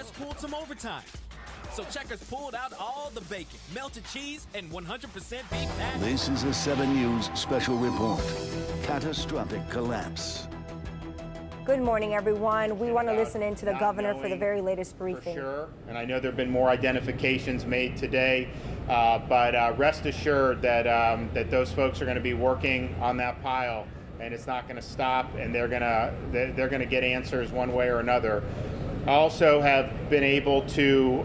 just pulled some overtime. So Checkers pulled out all the bacon, melted cheese, and 100% beef patty. This is a 7 News special report. Catastrophic collapse. Good morning, everyone. We want to listen in to the governor for the very latest briefing. For sure, and I know there have been more identifications made today, but rest assured that that those folks are going to be working on that pile, and it's not going to stop, and they're going to get answers one way or another. I also have been able to,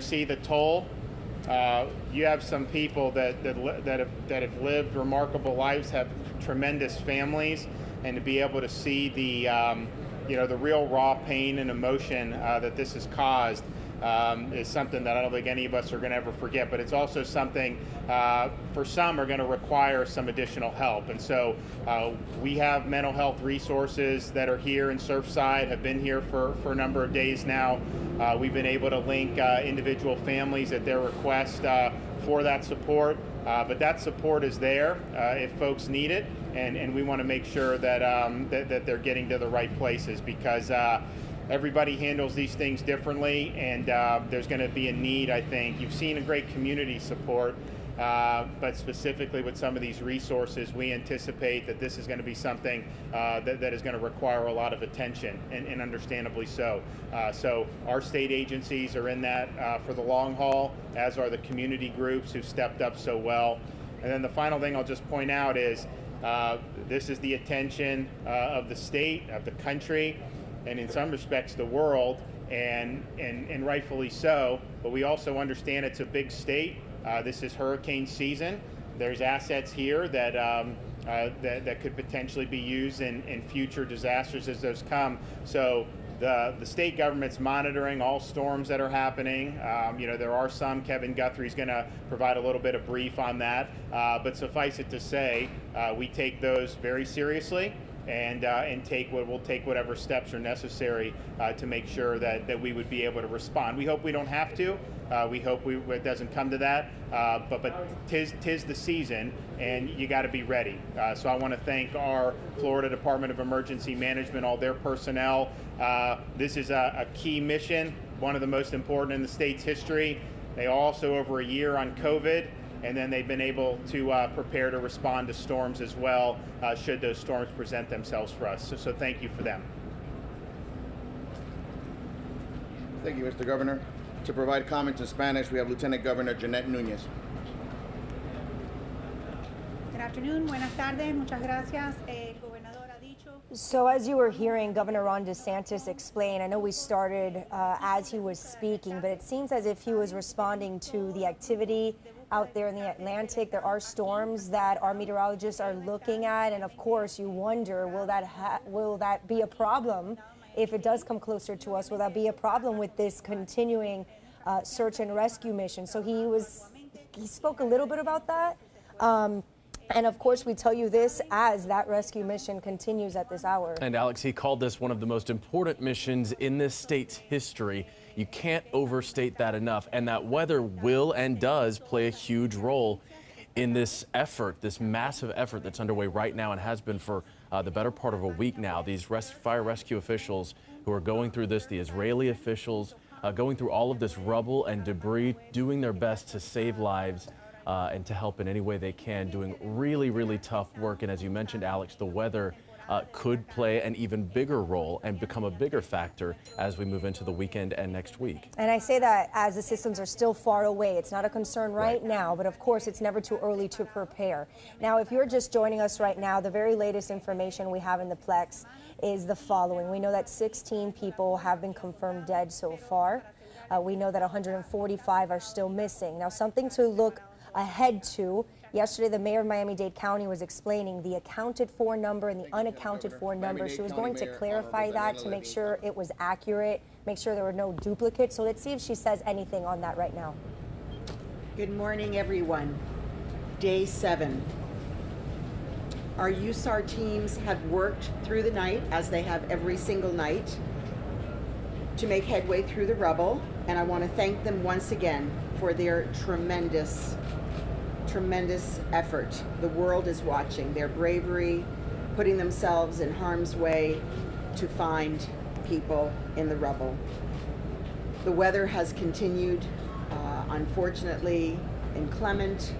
see the toll. You have some people that have lived remarkable lives, have tremendous families, and to be able to see the the real raw pain and emotion that this has caused is something that I don't think any of us are going to ever forget. But it's also something for some are going to require some additional help. And so we have mental health resources that are here in Surfside, have been here for a number of days now. We've been able to link individual families at their request for that support. But that support is there if folks need it, and we want to make sure that that they're getting to the right places, because everybody handles these things differently, and there's going to be a need, I think. You've seen a great community support, but specifically with some of these resources, we anticipate that this is going to be something that is going to require a lot of attention, and understandably so. So our state agencies are in that for the long haul, as are the community groups who stepped up so well. And then the final thing I'll just point out is this is the attention of the state, of the country, and in some respects the world, and rightfully so. But we also understand it's a big state. This is hurricane season. There's assets here that that could potentially be used in future disasters as those come. So the state government's monitoring all storms that are happening. There are some. Kevin Guthrie's going to provide a little bit of brief on that. But suffice it to say, we take those very seriously, and we'll take whatever steps are necessary to make sure that we would be able to respond. We hope we don't have to. We hope it doesn't come to that. But tis the season, and you got to be ready. So I want to thank our Florida Department of Emergency Management, all their personnel. This is a key mission, one of the most important in the state's history. They also over a year on COVID. And then they've been able to prepare to respond to storms as well, should those storms present themselves for us. So thank you for them. Thank you, Mr. Governor. To provide comments in Spanish, we have Lieutenant Governor Jeanette Nunez. Good afternoon. Buenas tardes. Muchas gracias. El gobernador ha dicho. So as you were hearing Governor Ron DeSantis explain, I know we started as he was speaking, but it seems as if he was responding to the activity out there in the Atlantic. There are storms that our meteorologists are looking at, and of course you wonder, will that be a problem if it does come closer to us? Will that be a problem with this continuing search and rescue mission? So he spoke a little bit about that, and of course we tell you this as that rescue mission continues at this hour. And Alex, he called this one of the most important missions in this state's history. You can't overstate that enough, and that weather will and does play a huge role in this effort, this massive effort that's underway right now and has been for the better part of a week now. These fire rescue officials who are going through this, the Israeli officials going through all of this rubble and debris, doing their best to save lives and to help in any way they can, doing really, really tough work. And as you mentioned, Alex, the weather could play an even bigger role and become a bigger factor as we move into the weekend and next week. And I say that as the systems are still far away. It's not a concern right now, but of course it's never too early to prepare. Now, if you're just joining us right now, the very latest information we have in the Plex is the following. We know that 16 people have been confirmed dead so far. We know that 145 are still missing. Now, something to look ahead to. Yesterday, the mayor of Miami-Dade County was explaining the accounted for number and the unaccounted for number. She was going to clarify that to make sure it was accurate, make sure there were no duplicates. So let's see if she says anything on that right now. Good morning, everyone. Day 7. Our USAR teams have worked through the night, as they have every single night, to make headway through the rubble. And I want to thank them once again for their tremendous effort. The world is watching their bravery, putting themselves in harm's way to find people in the rubble. The weather has continued, unfortunately, inclement,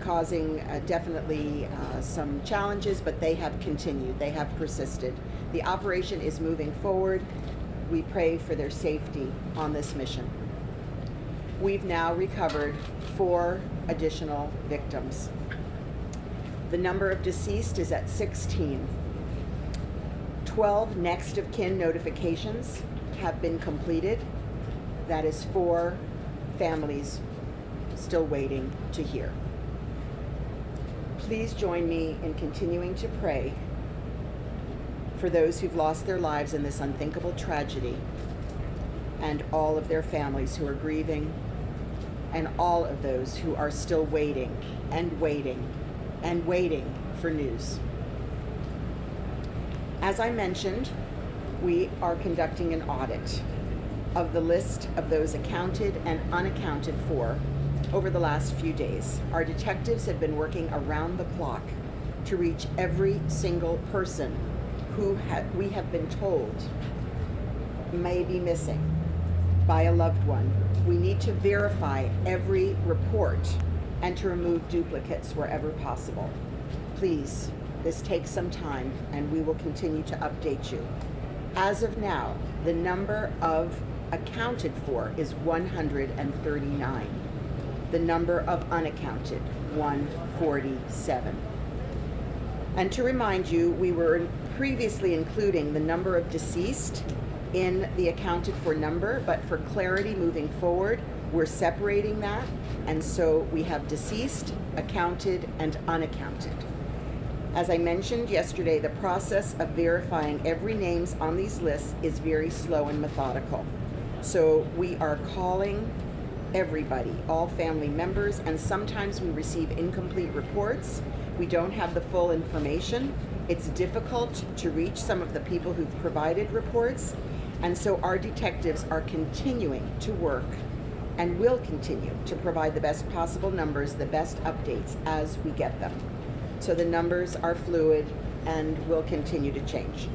causing definitely some challenges, but they have continued, they have persisted. The operation is moving forward. We pray for their safety on this mission. We've now recovered 4 additional victims. The number of deceased is at 16. 12 next of kin notifications have been completed. That is 4 families still waiting to hear. Please join me in continuing to pray for those who've lost their lives in this unthinkable tragedy, and all of their families who are grieving, and all of those who are still waiting and waiting and waiting for news. As I mentioned, we are conducting an audit of the list of those accounted and unaccounted for over the last few days. Our detectives have been working around the clock to reach every single person who we have been told may be missing by a loved one. We need to verify every report and to remove duplicates wherever possible. Please, this takes some time, and we will continue to update you. As of now, the number of accounted for is 139. The number of unaccounted, 147. And to remind you, we were previously including the number of deceased in the accounted for number, but for clarity moving forward, we're separating that, and so we have deceased, accounted, and unaccounted. As I mentioned yesterday, the process of verifying every names on these lists is very slow and methodical. So we are calling everybody, all family members, and sometimes we receive incomplete reports. We don't have the full information. It's difficult to reach some of the people who've provided reports, and so our detectives are continuing to work and will continue to provide the best possible numbers, the best updates as we get them. So the numbers are fluid and will continue to change.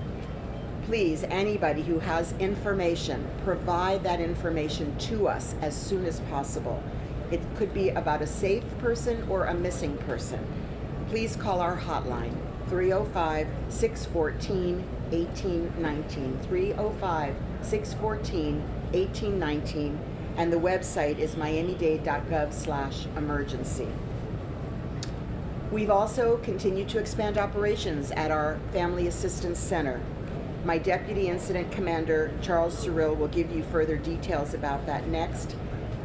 Please, anybody who has information, provide that information to us as soon as possible. It could be about a safe person or a missing person. Please call our hotline, 305-614-1819, 305-614-1819, and the website is miamidade.gov/emergency. We've also continued to expand operations at our Family Assistance Center. My Deputy Incident Commander, Charles Cyril, will give you further details about that next.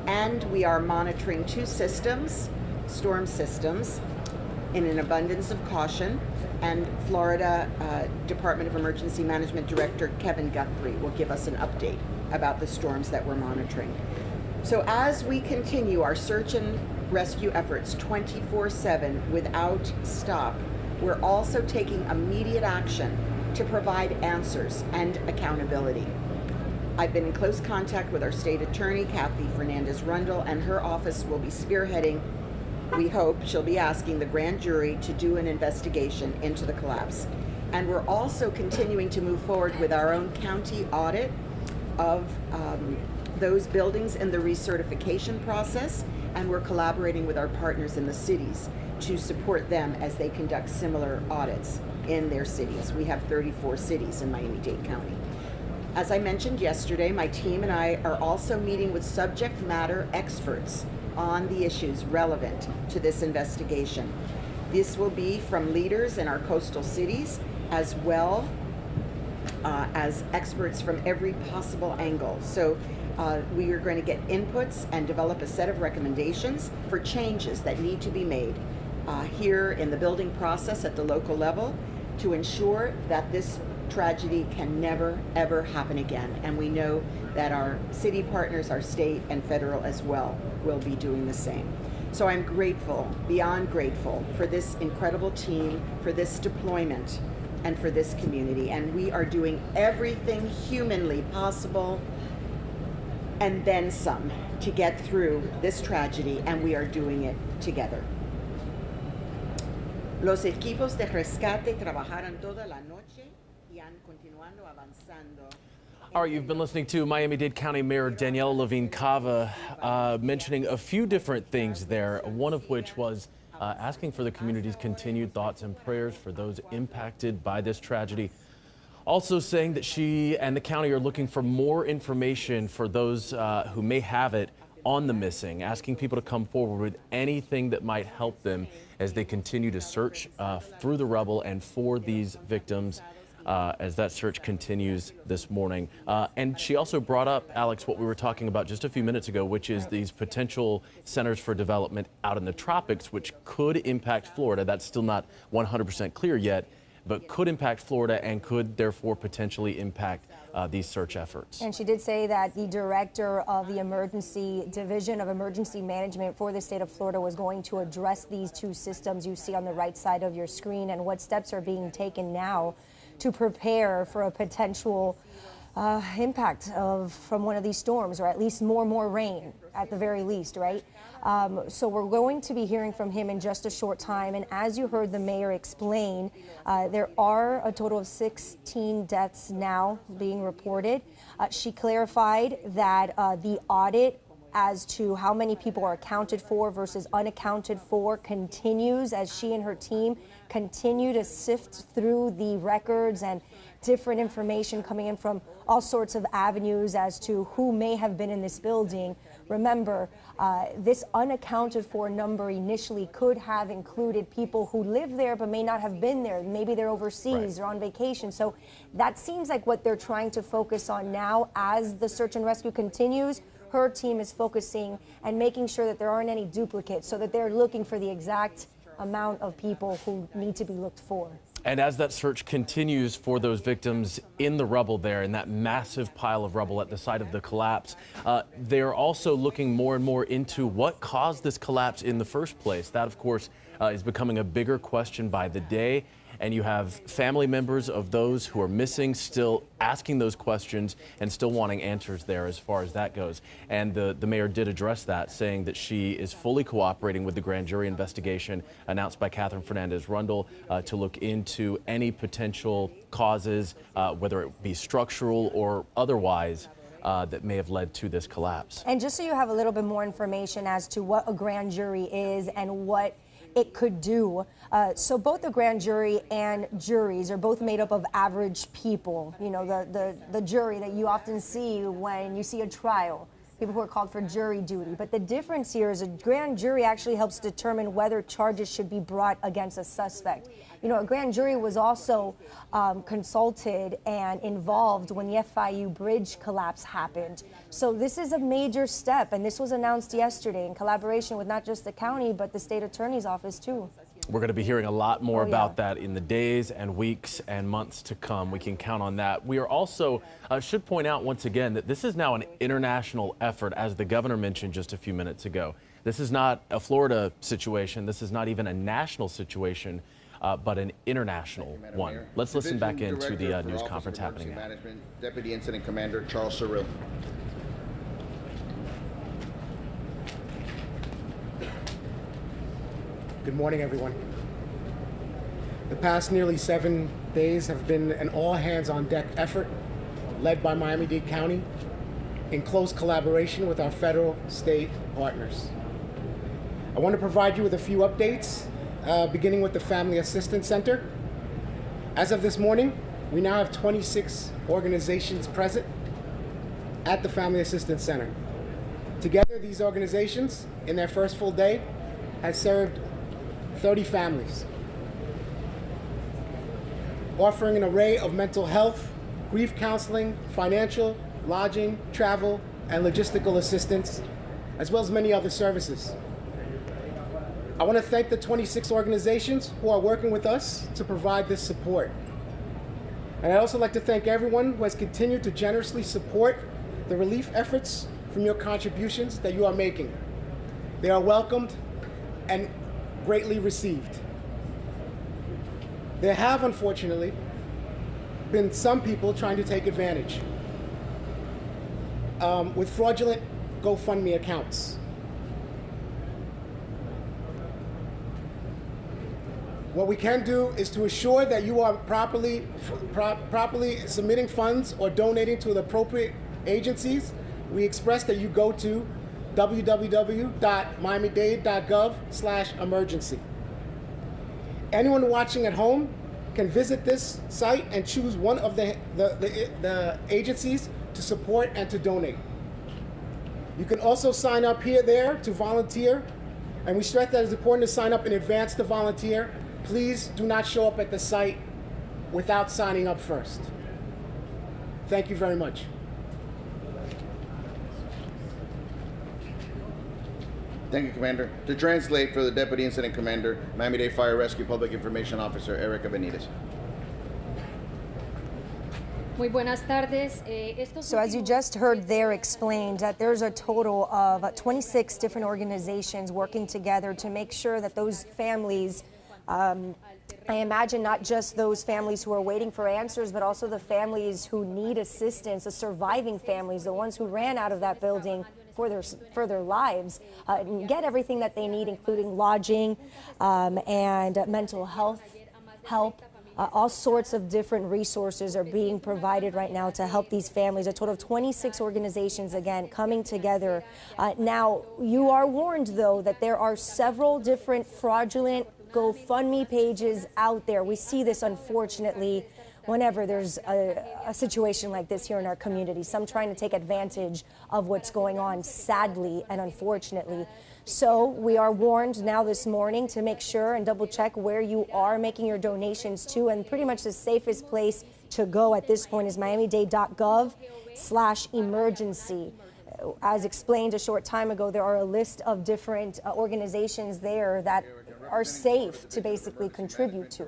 And we are monitoring 2 systems, storm systems, in an abundance of caution. And Florida Department of Emergency Management Director Kevin Guthrie will give us an update about the storms that we're monitoring. So as we continue our search and rescue efforts 24/7 without stop, we're also taking immediate action to provide answers and accountability. I've been in close contact with our state attorney, Kathy Fernandez-Rundle, and her office will be spearheading. We hope she'll be asking the grand jury to do an investigation into the collapse. And we're also continuing to move forward with our own county audit of those buildings in the recertification process, and we're collaborating with our partners in the cities to support them as they conduct similar audits in their cities. We have 34 cities in Miami-Dade County. As I mentioned yesterday, my team and I are also meeting with subject matter experts on the issues relevant to this investigation. This will be from leaders in our coastal cities, as well as experts from every possible angle. So we are going to get inputs and develop a set of recommendations for changes that need to be made here in the building process at the local level to ensure that this tragedy can never, ever happen again. And we know that our city partners, our state and federal as well, will be doing the same. So I'm grateful, beyond grateful, for this incredible team, for this deployment, and for this community. And we are doing everything humanly possible and then some to get through this tragedy, and we are doing it together. Los equipos de rescate trabajaron toda la noche y han continuado avanzando. All right, you've been listening to Miami-Dade County Mayor Daniela Levine Cava mentioning a few different things there, one of which was asking for the community's continued thoughts and prayers for those impacted by this tragedy. Also saying that she and the county are looking for more information for those who may have it on the missing, asking people to come forward with anything that might help them as they continue to search through the rubble and for these victims as that search continues this morning. And she also brought up, Alex, what we were talking about just a few minutes ago, which is these potential centers for development out in the tropics, which could impact Florida. That's still not 100% clear yet, but could impact Florida and could therefore potentially impact these search efforts. And she did say that the director of the Emergency Division of Emergency Management for the state of Florida was going to address these two systems you see on the right side of your screen and what steps are being taken now to prepare for a potential impact from one of these storms, or at least more rain at the very least, right? So we're going to be hearing from him in just a short time. And as you heard the mayor explain, there are a total of 16 deaths now being reported. She clarified that the audit as to how many people are accounted for versus unaccounted for continues as she and her team continue to sift through the records and different information coming in from all sorts of avenues as to who may have been in this building. Remember, this unaccounted for number initially could have included people who live there but may not have been there. Maybe they're overseas or on vacation. So that seems like what they're trying to focus on now as the search and rescue continues. Her team is focusing and making sure that there aren't any duplicates so that they're looking for the exact amount of people who need to be looked for. And as that search continues for those victims in the rubble there, in that massive pile of rubble at the site of the collapse, they're also looking more and more into what caused this collapse in the first place. That, of course, is becoming a bigger question by the day. And you have family members of those who are missing still asking those questions and still wanting answers there as far as that goes. And the mayor did address that, saying that she is fully cooperating with the grand jury investigation announced by Catherine Fernandez-Rundle to look into any potential causes, whether it be structural or otherwise, that may have led to this collapse. And just so you have a little bit more information as to what a grand jury is and what it could do. So both the grand jury and juries are both made up of average people. You know, the jury that you often see when you see a trial, people who are called for jury duty. But the difference here is a grand jury actually helps determine whether charges should be brought against a suspect. You know, a grand jury was also consulted and involved when the FIU bridge collapse happened. So this is a major step, and this was announced yesterday in collaboration with not just the county, but the state attorney's office too. We're going to be hearing a lot more about that in the days and weeks and months to come. We can count on that. We are also, should point out once again that this is now an international effort, as the governor mentioned just a few minutes ago. This is not a Florida situation. This is not even a national situation, but an international one. Let's listen back into the news conference happening now. Deputy Incident Commander Charles Cyril. Good morning, everyone. The past nearly 7 days have been an all-hands-on-deck effort led by Miami-Dade County in close collaboration with our federal state partners. I want to provide you with a few updates, beginning with the Family Assistance Center. As of this morning, we now have 26 organizations present at the Family Assistance Center. Together, these organizations, in their first full day, have served 30 families, offering an array of mental health, grief counseling, financial, lodging, travel, and logistical assistance, as well as many other services. I want to thank the 26 organizations who are working with us to provide this support. And I'd also like to thank everyone who has continued to generously support the relief efforts from your contributions that you are making. They are welcomed and greatly received. There have, unfortunately, been some people trying to take advantage with fraudulent GoFundMe accounts. What we can do is to assure that you are properly submitting funds or donating to the appropriate agencies. We express that you go to www.miamidade.gov/emergency. Anyone watching at home can visit this site and choose one of the agencies to support and to donate. You can also sign up there to volunteer, and we stress that it's important to sign up in advance to volunteer. Please do not show up at the site without signing up first. Thank you very much. Thank you, Commander. To translate for the Deputy Incident Commander, Miami-Dade Fire Rescue Public Information Officer Erica Benitez. Muy buenas tardes. So as you just heard there explained, that there's a total of 26 different organizations working together to make sure that those families, I imagine not just those families who are waiting for answers, but also the families who need assistance, the surviving families, the ones who ran out of that building for their lives, get everything that they need, including lodging and mental health help. All sorts of different resources are being provided right now to help these families. A total of 26 organizations, again, coming together. Now, you are warned, though, that there are several different fraudulent GoFundMe pages out there. We see this, unfortunately, whenever there's a situation like this here in our community, some trying to take advantage of what's going on, sadly and unfortunately. So we are warned now this morning to make sure and double check where you are making your donations to, and pretty much the safest place to go at this point is miamidade.gov/emergency. As explained a short time ago, there are a list of different organizations there that are safe to basically contribute to.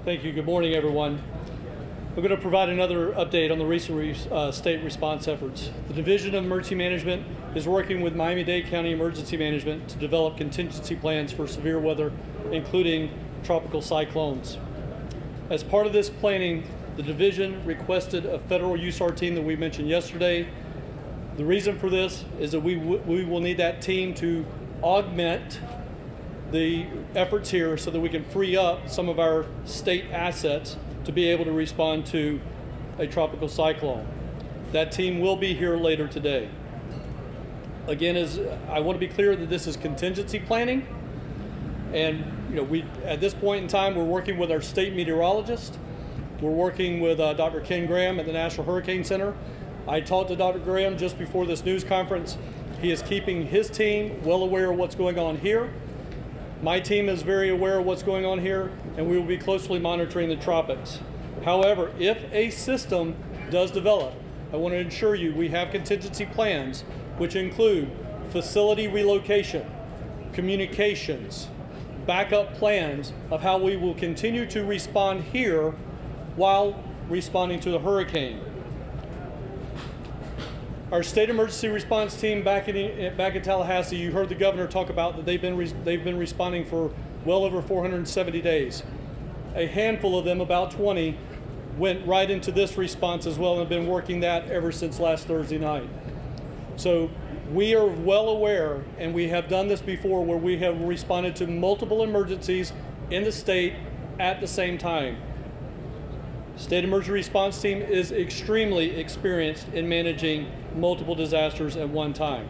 Thank you. Good morning, everyone. We're going to provide another update on the recent state response efforts. The Division of Emergency Management is working with Miami-Dade County Emergency Management to develop contingency plans for severe weather, including tropical cyclones. As part of this planning, the division requested a federal USAR team that we mentioned yesterday. The reason for this is that we will need that team to augment the efforts here so that we can free up some of our state assets to be able to respond to a tropical cyclone. That team will be here later today. Again, I want to be clear that this is contingency planning, and at this point in time we're working with our state meteorologist. We're working with Dr. Ken Graham at the National Hurricane Center. I talked to Dr. Graham just before this news conference. He is keeping his team well aware of what's going on here. My team is very aware of what's going on here, and we will be closely monitoring the tropics. However, if a system does develop, I want to ensure you we have contingency plans, which include facility relocation, communications, backup plans of how we will continue to respond here while responding to the hurricane. Our state emergency response team back in Tallahassee, you heard the governor talk about that they've been responding for well over 470 days. A handful of them, about 20, went right into this response as well and have been working that ever since last Thursday night. So we are well aware, and we have done this before, where we have responded to multiple emergencies in the state at the same time. State Emergency Response Team is extremely experienced in managing multiple disasters at one time.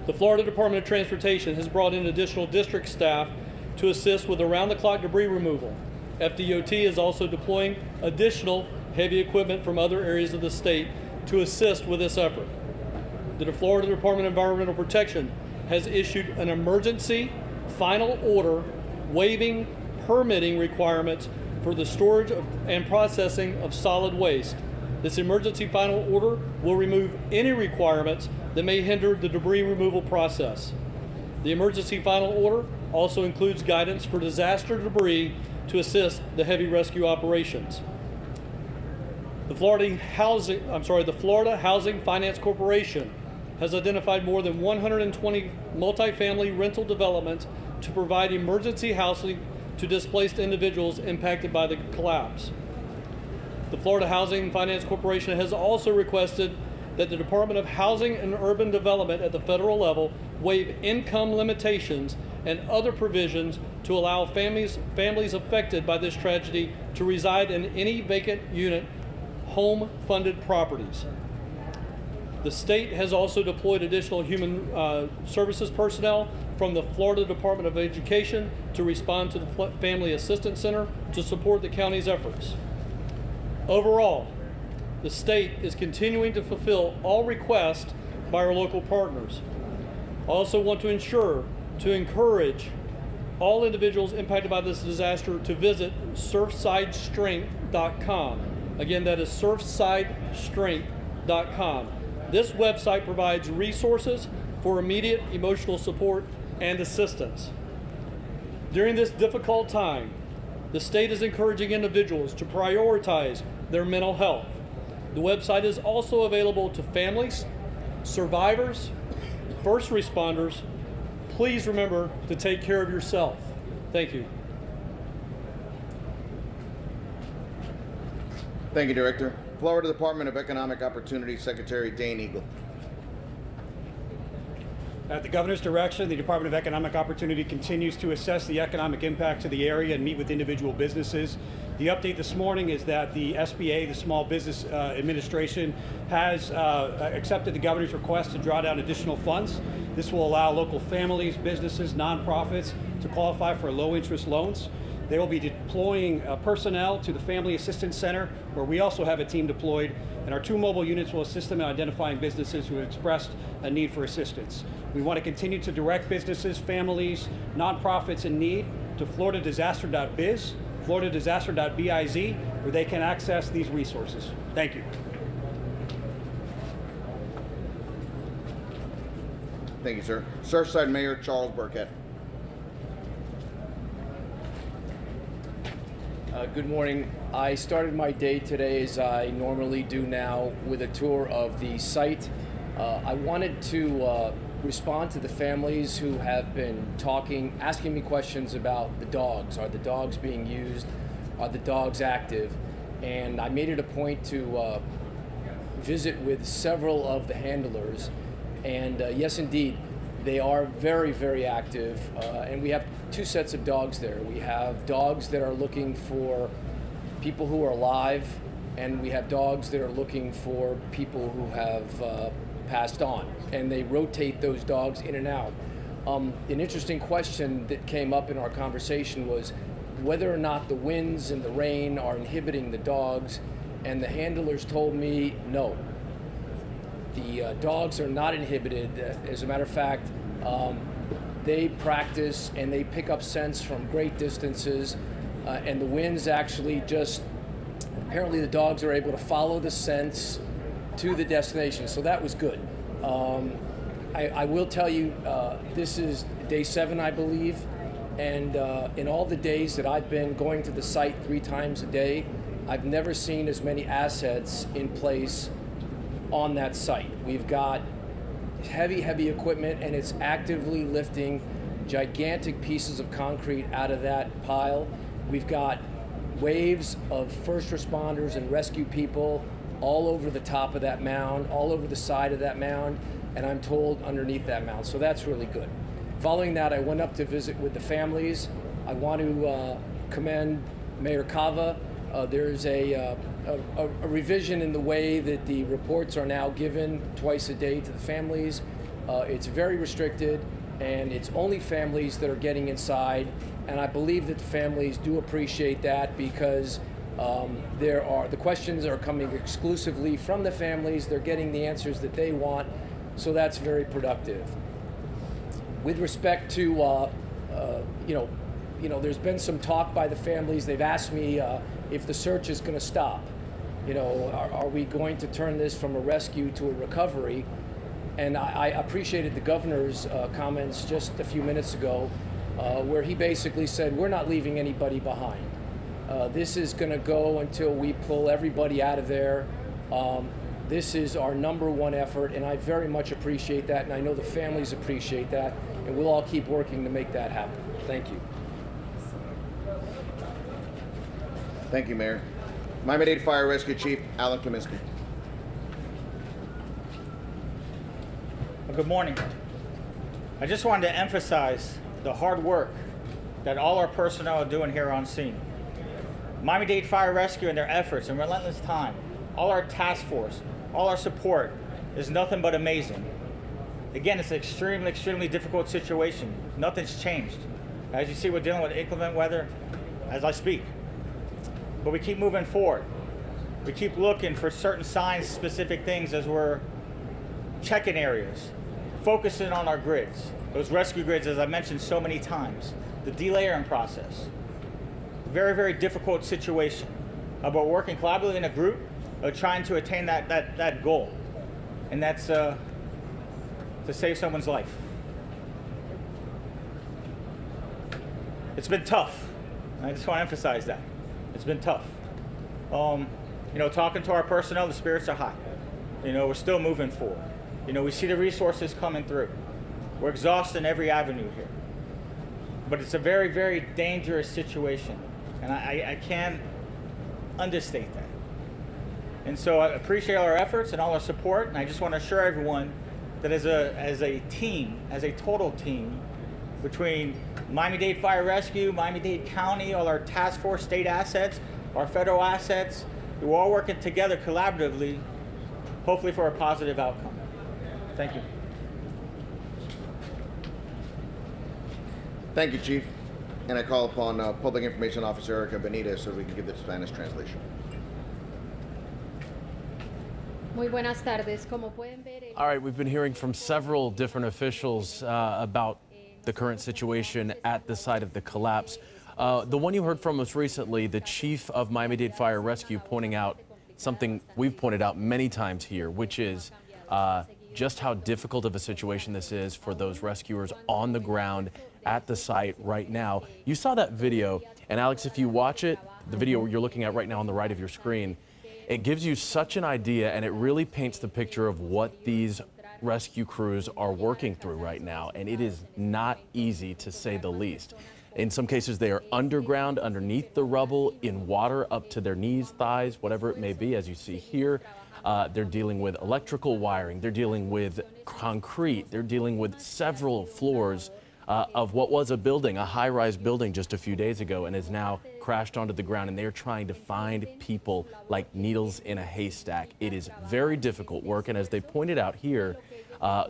The Florida Department of Transportation has brought in additional district staff to assist with around-the-clock debris removal. FDOT is also deploying additional heavy equipment from other areas of the state to assist with this effort. The Florida Department of Environmental Protection has issued an emergency final order waiving permitting requirements for the storage and processing of solid waste. This emergency final order will remove any requirements that may hinder the debris removal process. The emergency final order also includes guidance for disaster debris to assist the heavy rescue operations. The Florida Housing Finance Corporation has identified more than 120 multifamily rental developments to provide emergency housing to displaced individuals impacted by the collapse. The Florida Housing Finance Corporation has also requested that the Department of Housing and Urban Development at the federal level waive income limitations and other provisions to allow families affected by this tragedy to reside in any vacant unit home-funded properties. The state has also deployed additional human services personnel from the Florida Department of Education to respond to the Family Assistance Center to support the county's efforts. Overall, the state is continuing to fulfill all requests by our local partners. I also want to encourage all individuals impacted by this disaster to visit surfsidestrength.com. Again, that is surfsidestrength.com. This website provides resources for immediate emotional support and assistance. During this difficult time, the state is encouraging individuals to prioritize their mental health. The website is also available to families, survivors, first responders. Please remember to take care of yourself. Thank you. Thank you, Director. Florida Department of Economic Opportunity Secretary Dane Eagle. At the Governor's direction, the Department of Economic Opportunity continues to assess the economic impact to the area and meet with individual businesses. The update this morning is that the SBA, the Small Business Administration, has accepted the Governor's request to draw down additional funds. This will allow local families, businesses, nonprofits to qualify for low-interest loans. They will be deploying personnel to the Family Assistance Center, where we also have a team deployed, and our 2 mobile units will assist them in identifying businesses who have expressed a need for assistance. We want to continue to direct businesses, families, nonprofits in need to floridadisaster.biz, floridadisaster.biz, where they can access these resources. Thank you. Thank you, sir. Surfside Mayor Charles Burkett. Good morning. I started my day today, as I normally do now, with a tour of the site. I wanted to respond to the families who have been asking me questions about the dogs. Are the dogs being used? Are the dogs active? And I made it a point to visit with several of the handlers. And yes, indeed, they are very, very active. And we have 2 sets of dogs there. We have dogs that are looking for people who are alive, and we have dogs that are looking for people who have passed on. And they rotate those dogs in and out. An interesting question that came up in our conversation was whether or not the winds and the rain are inhibiting the dogs, and the handlers told me no. The dogs are not inhibited. As a matter of fact, they practice and they pick up scents from great distances, and the winds actually apparently the dogs are able to follow the scents to the destination, so that was good. I will tell you, this is day 7, I believe, and in all the days that I've been going to the site 3 times a day, I've never seen as many assets in place on that site. We've got heavy equipment, and it's actively lifting gigantic pieces of concrete out of that pile. We've got waves of first responders and rescue people all over the top of that mound, all over the side of that mound, and I'm told underneath that mound. So that's really good. Following that, I went up to visit with the families. I want to commend Mayor Cava. There's a revision in the way that the reports are now given twice a day to the families. It's very restricted, and it's only families that are getting inside, and I believe that the families do appreciate that, because the questions are coming exclusively from the families. They're getting the answers that they want, so that's very productive. With respect to there's been some talk by the families. They've asked me if the search is going to stop. Are we going to turn this from a rescue to a recovery? And I appreciated the governor's comments just a few minutes ago, where he basically said, we're not leaving anybody behind. This is going to go until we pull everybody out of there. This is our #1 effort, and I very much appreciate that, and I know the families appreciate that, and we'll all keep working to make that happen. Thank you. Thank you, Mayor. Miami-Dade Fire Rescue Chief Alan Kaminsky. Good morning. I just wanted to emphasize the hard work that all our personnel are doing here on scene. Miami-Dade Fire Rescue and their efforts and relentless time, all our task force, all our support is nothing but amazing. Again, it's an extremely, extremely difficult situation. Nothing's changed. As you see, we're dealing with inclement weather as I speak. But we keep moving forward. We keep looking for certain signs, specific things as we're checking areas, focusing on our grids, those rescue grids, as I mentioned so many times, the delayering process. Very, very difficult situation. But we're working collaboratively in a group, trying to attain that goal. And that's to save someone's life. It's been tough. I just want to emphasize that. It's been tough. You know, talking to our personnel, the spirits are high. You know, we're still moving forward. You know, we see the resources coming through. We're exhausting every avenue here. But it's a very, very dangerous situation. And I can't understate that. And so I appreciate all our efforts and all our support. And I just want to assure everyone that as a team, as a total team, between Miami-Dade Fire Rescue, Miami-Dade County, all our task force, state assets, our federal assets, we're all working together collaboratively, hopefully for a positive outcome. Thank you. Thank you, Chief. And I call upon Public Information Officer Erica Benitez so we can give the Spanish translation. Muy buenas tardes. Como pueden ver, All right, we've been hearing from several different officials about the current situation at the site of the collapse. The one you heard from most recently, the chief of Miami-Dade Fire Rescue, pointing out something we've pointed out many times here, which is just how difficult of a situation this is for those rescuers on the ground at the site right now. You saw that video, and Alex, if you watch it, the video you're looking at right now on the right of your screen, it gives you such an idea, and it really paints the picture of what these rescue crews are working through right now, and it is not easy, to say the least. In some cases, they are underground, underneath the rubble, in water up to their knees, thighs, whatever it may be, as you see here. They're dealing with electrical wiring, they're dealing with concrete, they're dealing with several floors of what was a building, a high-rise building just a few days ago, and is now crashed onto the ground, and they're trying to find people like needles in a haystack. It is very difficult work, and as they pointed out here,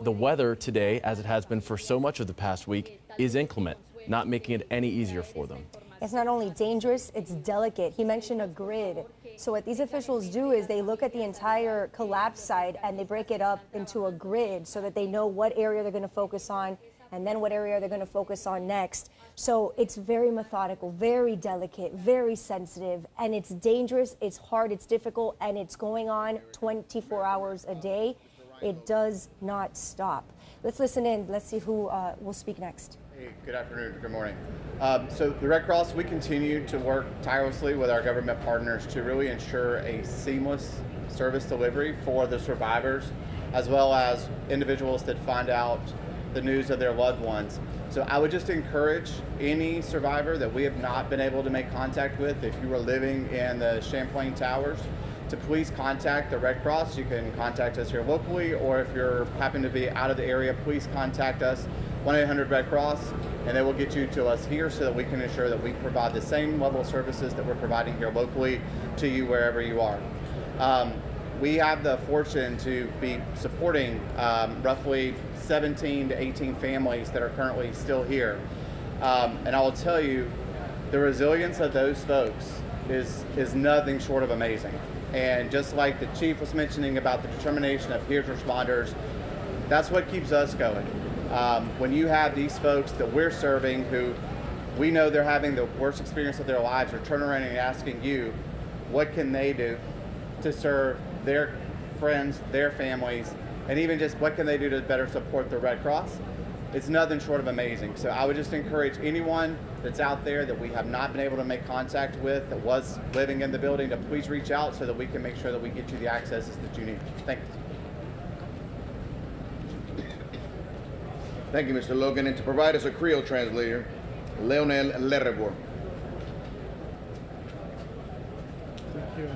the weather today, as it has been for so much of the past week, is inclement, not making it any easier for them. It's not only dangerous, it's delicate. He mentioned a grid. So what these officials do is they look at the entire collapse site and they break it up into a grid so that they know what area they're going to focus on and then what area they're going to focus on next. So it's very methodical, very delicate, very sensitive, and it's dangerous, it's hard, it's difficult, and it's going on 24 hours a day. It does not stop. Let's listen in. Let's see who will speak next. Hey, good afternoon, good morning. So the Red Cross, we continue to work tirelessly with our government partners to really ensure a seamless service delivery for the survivors, as well as individuals that find out the news of their loved ones. So I would just encourage any survivor that we have not been able to make contact with, if you are living in the Champlain Towers, to please contact the Red Cross. You can contact us here locally, or if you're happen to be out of the area, please contact us, 1-800-RED-CROSS, and they will get you to us here so that we can ensure that we provide the same level of services that we're providing here locally to you wherever you are. We have the fortune to be supporting roughly 17 to 18 families that are currently still here. And I will tell you, the resilience of those folks is nothing short of amazing. And just like the chief was mentioning about the determination of first responders, that's what keeps us going. When you have these folks that we're serving who we know they're having the worst experience of their lives, are turning around and asking you, what can they do to serve their friends, their families, and even just what can they do to better support the Red Cross? It's nothing short of amazing. So I would just encourage anyone that's out there that we have not been able to make contact with, that was living in the building, to please reach out so that we can make sure that we get you the accesses that you need. Thank you. Thank you, Mr. Logan. And to provide us a Creole translator, Leonel Lerrebor. Thank you.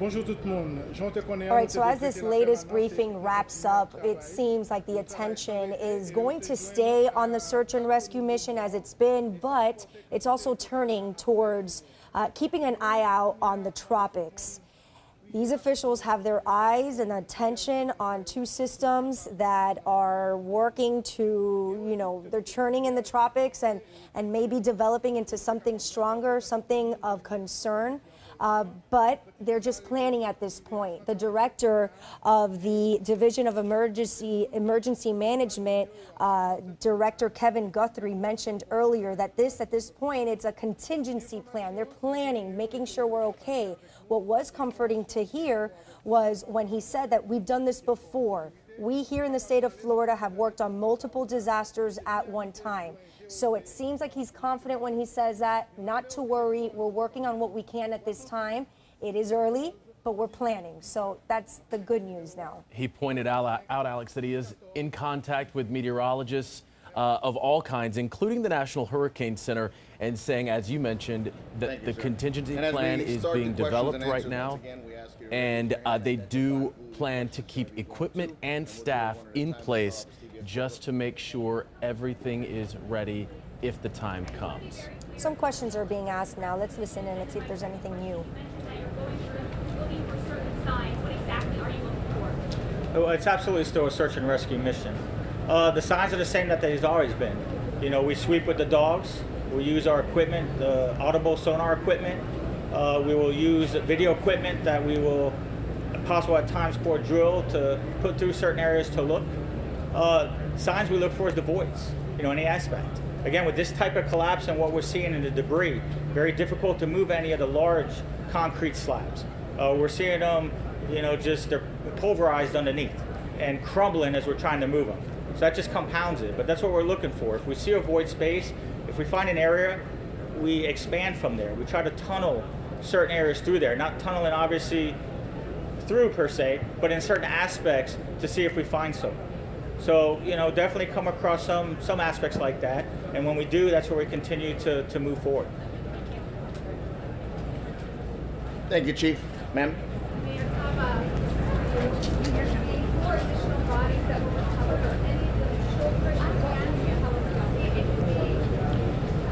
All right, so as this latest briefing wraps up, it seems like the attention is going to stay on the search and rescue mission as it's been, but it's also turning towards keeping an eye out on the tropics. These officials have their eyes and attention on two systems that are working to, they're churning in the tropics and maybe developing into something stronger, something of concern. But they're just planning at this point. The director of the Division of Emergency Management, Director Kevin Guthrie, mentioned earlier that at this point, it's a contingency plan. They're planning, making sure we're okay. What was comforting to hear was when he said that we've done this before. We here in the state of Florida have worked on multiple disasters at one time. So it seems like he's confident when he says that, not to worry. We're working on what we can at this time. It is early, but we're planning. So that's the good news now. He pointed out, Alex, that he is in contact with meteorologists of all kinds, including the National Hurricane Center, and saying, as you mentioned, that the contingency plan is being developed right now. And they do plan to keep equipment and staff in place just to make sure everything is ready if the time comes. Some questions are being asked now. Let's listen and let's see if there's anything new. Looking for certain signs. What exactly are you looking for? Well, it's absolutely still a search and rescue mission. The signs are the same that they've always been. We sweep with the dogs. We use our equipment, the audible sonar equipment. We will use video equipment that we will, possible at times, core drill to put through certain areas to look. Signs we look for is the voids, any aspect. Again, with this type of collapse and what we're seeing in the debris, very difficult to move any of the large concrete slabs. We're seeing them, they're pulverized underneath and crumbling as we're trying to move them. So that just compounds it, but that's what we're looking for. If we see a void space, if we find an area, we expand from there. We try to tunnel certain areas through there, not tunneling obviously through per se, but in certain aspects to see if we find some. So, definitely come across some aspects like that. And when we do, that's where we continue to move forward. Thank you, Chief. Ma'am?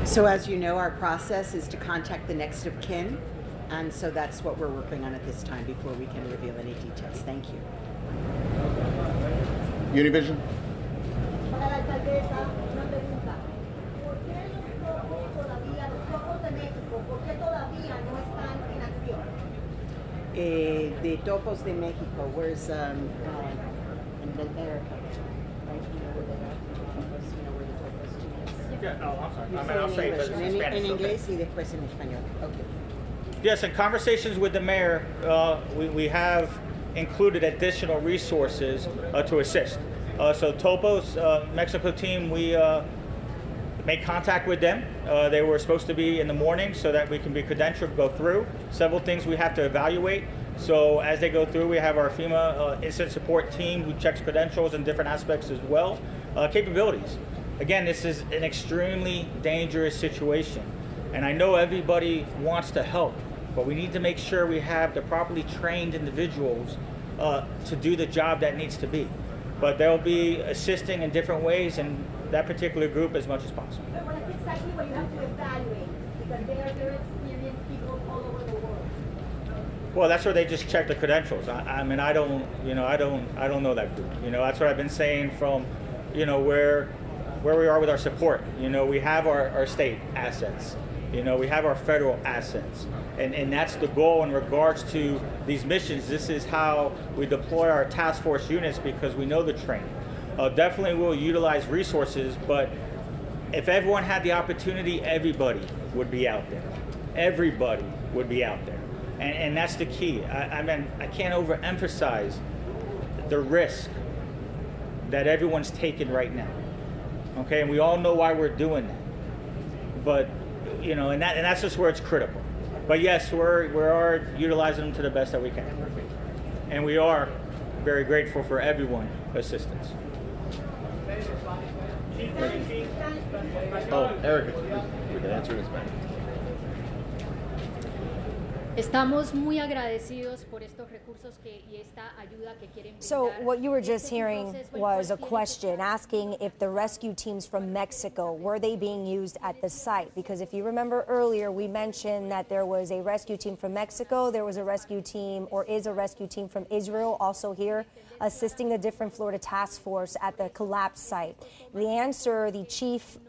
So as you know, our process is to contact the next of kin. And so that's what we're working on at this time before we can reveal any details. Thank you. Univision. The Topos de Mexico, where's in America? Right here, where they are. Where the Topos Yeah, I'm sorry. I'll say it in Spanish. En inglés y después en español. Okay. Yes, in conversations with the mayor, we have included additional resources to assist. So Topos Mexico team, we made contact with them. They were supposed to be in the morning so that we can be credentialed, go through. Several things we have to evaluate. So as they go through, we have our FEMA incident support team who checks credentials and different aspects as well. Capabilities. Again, this is an extremely dangerous situation. And I know everybody wants to help, but we need to make sure we have the properly trained individuals to do the job that needs to be. But they'll be assisting in different ways in that particular group as much as possible. But that's exactly what you have to evaluate, because they are very experienced people all over the world. Well, that's where they just check the credentials. I mean, I don't know that group. That's what I've been saying from, where we are with our support. We have our state assets. We have our federal assets. And that's the goal in regards to these missions. This is how we deploy our task force units because we know the training. Definitely we'll utilize resources, but if everyone had the opportunity, everybody would be out there. Everybody would be out there. And that's the key. I can't overemphasize the risk that everyone's taking right now. Okay, and we all know why we're doing that. But, and that's just where it's critical. But yes, we are utilizing them to the best that we can. And we are very grateful for everyone's assistance. Oh, Erica, we can answer in Spanish. Estamos muy agradecidos por estos recursos y esta ayuda que quieren brindar. So what you were just hearing was a question asking if the rescue teams from Mexico, were they being used at the site? Because if you remember earlier, we mentioned that there was a rescue team from Mexico, there was a rescue team, or is a rescue team from Israel also here assisting the different Florida task force at the collapse site. The answer the chief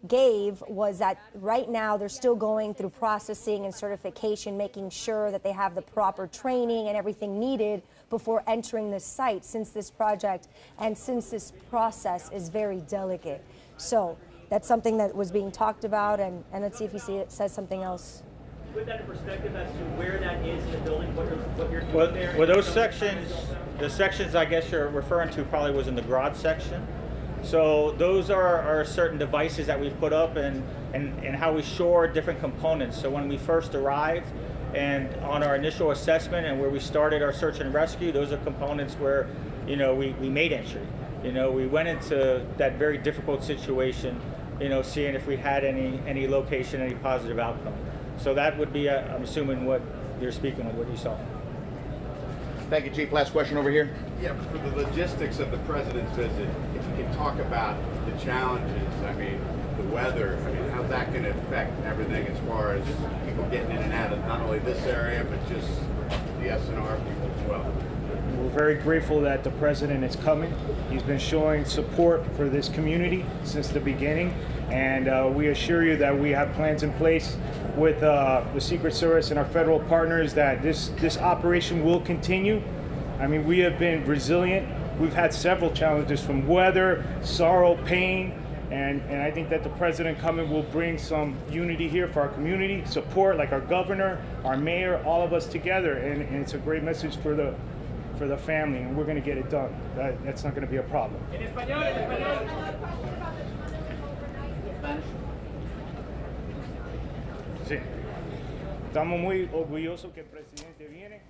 gave was that right now they're still going through processing and certification, making sure that they have the proper training and everything needed before entering the site, since this project and since this process is very delicate. So that's something that was being talked about, and let's see if it says something else. Put that in perspective as to where that is in the building, what you're doing there. Well, those sections, the sections I guess you're referring to probably was in the garage section. So those are certain devices that we've put up and how we shore different components. So when we first arrived and on our initial assessment and where we started our search and rescue, those are components where, you know, we made entry. You know, we went into that very difficult situation, you know, seeing if we had any location, any positive outcome. So that would be, I'm assuming, what you're speaking with, what you saw. Thank you, Chief. Last question over here. Yeah, for the logistics of the president's visit, if you can talk about the challenges, I mean, the weather, I mean, how's that going to affect everything as far as people getting in and out of not only this area, but just the SNR people as well? We're very grateful that the president is coming. He's been showing support for this community since the beginning, and we assure you that we have plans in place with the Secret Service and our federal partners that this operation will continue. I mean, we have been resilient. We've had several challenges from weather, sorrow, pain, and I think that the president coming will bring some unity here for our community, support like our governor, our mayor, all of us together, and it's a great message for the family, and we're going to get it done. That's not going to be a problem. En español, en español. Sí. Estamos muy orgullosos que el presidente viene.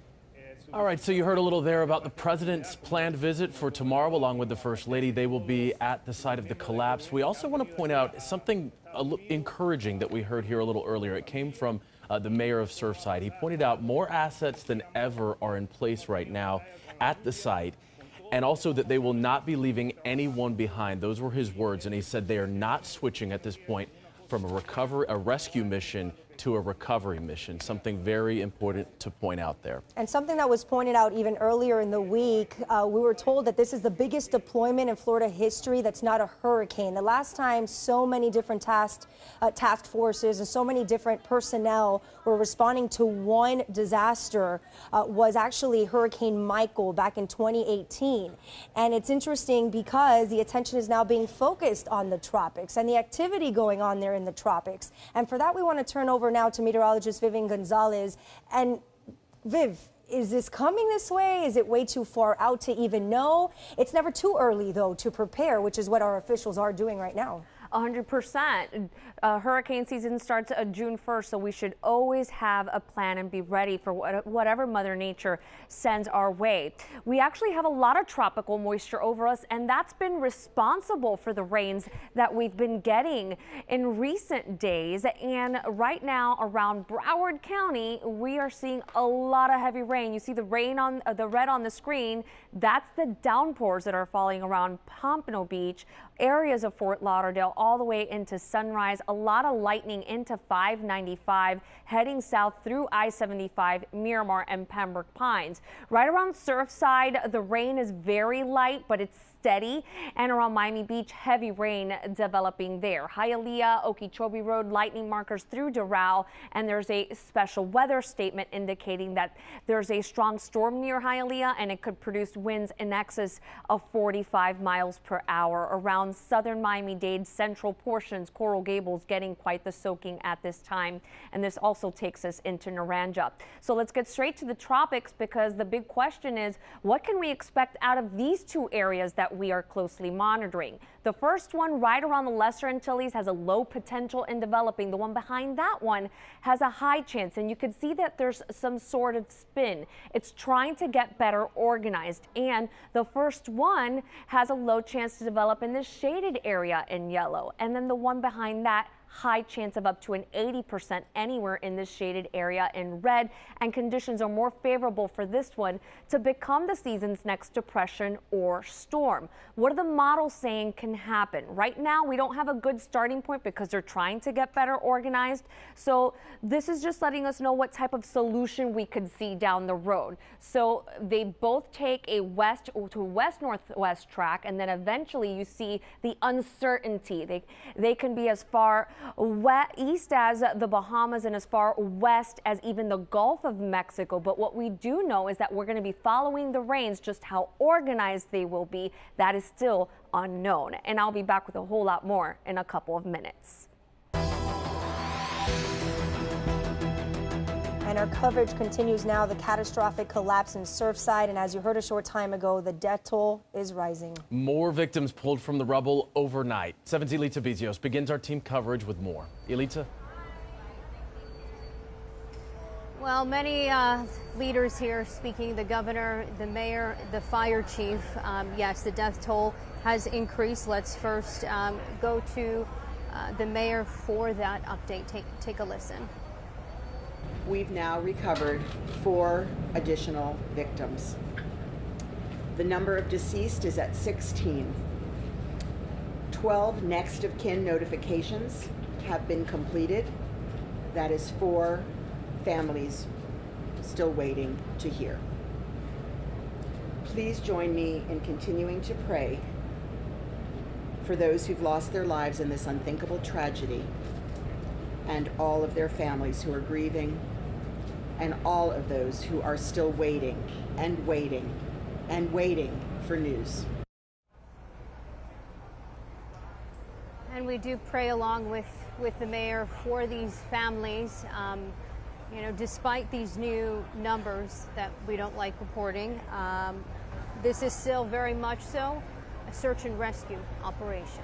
All right, so you heard a little there about the president's planned visit for tomorrow, along with the First Lady. They will be at the site of the collapse. We also want to point out something encouraging that we heard here a little earlier. It came from the mayor of Surfside. He pointed out more assets than ever are in place right now at the site, and also that they will not be leaving anyone behind. Those were his words, and he said they are not switching at this point from a rescue mission to a recovery mission, something very important to point out there. And something that was pointed out even earlier in the week, we were told that this is the biggest deployment in Florida history that's not a hurricane. The last time so many different task forces and so many different personnel were responding to one disaster was actually Hurricane Michael back in 2018. And it's interesting because the attention is now being focused on the tropics and the activity going on there in the tropics. And for that, we want to turn over now to meteorologist Vivian Gonzalez. And Viv, is this coming this way? Is it way too far out to even know? It's never too early, though, to prepare, which is what our officials are doing right now. 100%. Hurricane season starts June 1st, so we should always have a plan and be ready for whatever Mother Nature sends our way. We actually have a lot of tropical moisture over us, and that's been responsible for the rains that we've been getting in recent days. And right now around Broward County, we are seeing a lot of heavy rain. You see the rain on the red on the screen. That's the downpours that are falling around Pompano Beach, areas of Fort Lauderdale, all the way into Sunrise. A lot of lightning into 595, heading south through I-75, Miramar, and Pembroke Pines. Right around Surfside, the rain is very light, but it's steady, and around Miami Beach, heavy rain developing there. Hialeah, Okeechobee Road, lightning markers through Doral, and there's a special weather statement indicating that there's a strong storm near Hialeah, and it could produce winds in excess of 45 miles per hour. Around southern Miami-Dade, central portions, Coral Gables getting quite the soaking at this time, and this also takes us into Naranja. So let's get straight to the tropics, because the big question is, what can we expect out of these two areas that we are closely monitoring? The first one right around the Lesser Antilles has a low potential in developing. The one behind that one has a high chance, and you can see that there's some sort of spin. It's trying to get better organized, and the first one has a low chance to develop in this shaded area in yellow, and then the one behind that, high chance of up to an 80% anywhere in this shaded area in red, and conditions are more favorable for this one to become the season's next depression or storm. What are the models saying can happen? Right now, we don't have a good starting point because they're trying to get better organized. So this is just letting us know what type of solution we could see down the road. So they both take a west to west-northwest track, and then eventually you see the uncertainty. They can be as far east as the Bahamas and as far west as even the Gulf of Mexico. But what we do know is that we're going to be following the rains. Just how organized they will be, that is still unknown. And I'll be back with a whole lot more in a couple of minutes. And our coverage continues now. The catastrophic collapse in Surfside, and as you heard a short time ago, the death toll is rising. More victims pulled from the rubble overnight. 7's Elita Bizios begins our team coverage with more. Elita? Well, many leaders here speaking, the governor, the mayor, the fire chief. Yes, the death toll has increased. Let's first go to the mayor for that update. Take a listen. We've now recovered 4 additional victims. The number of deceased is at 16. 12 next of kin notifications have been completed. That is 4 families still waiting to hear. Please join me in continuing to pray for those who've lost their lives in this unthinkable tragedy, and all of their families who are grieving, and all of those who are still waiting and waiting and waiting for news. And we do pray along with the mayor for these families. You know, despite these new numbers that we don't like reporting, this is still very much so a search and rescue operation.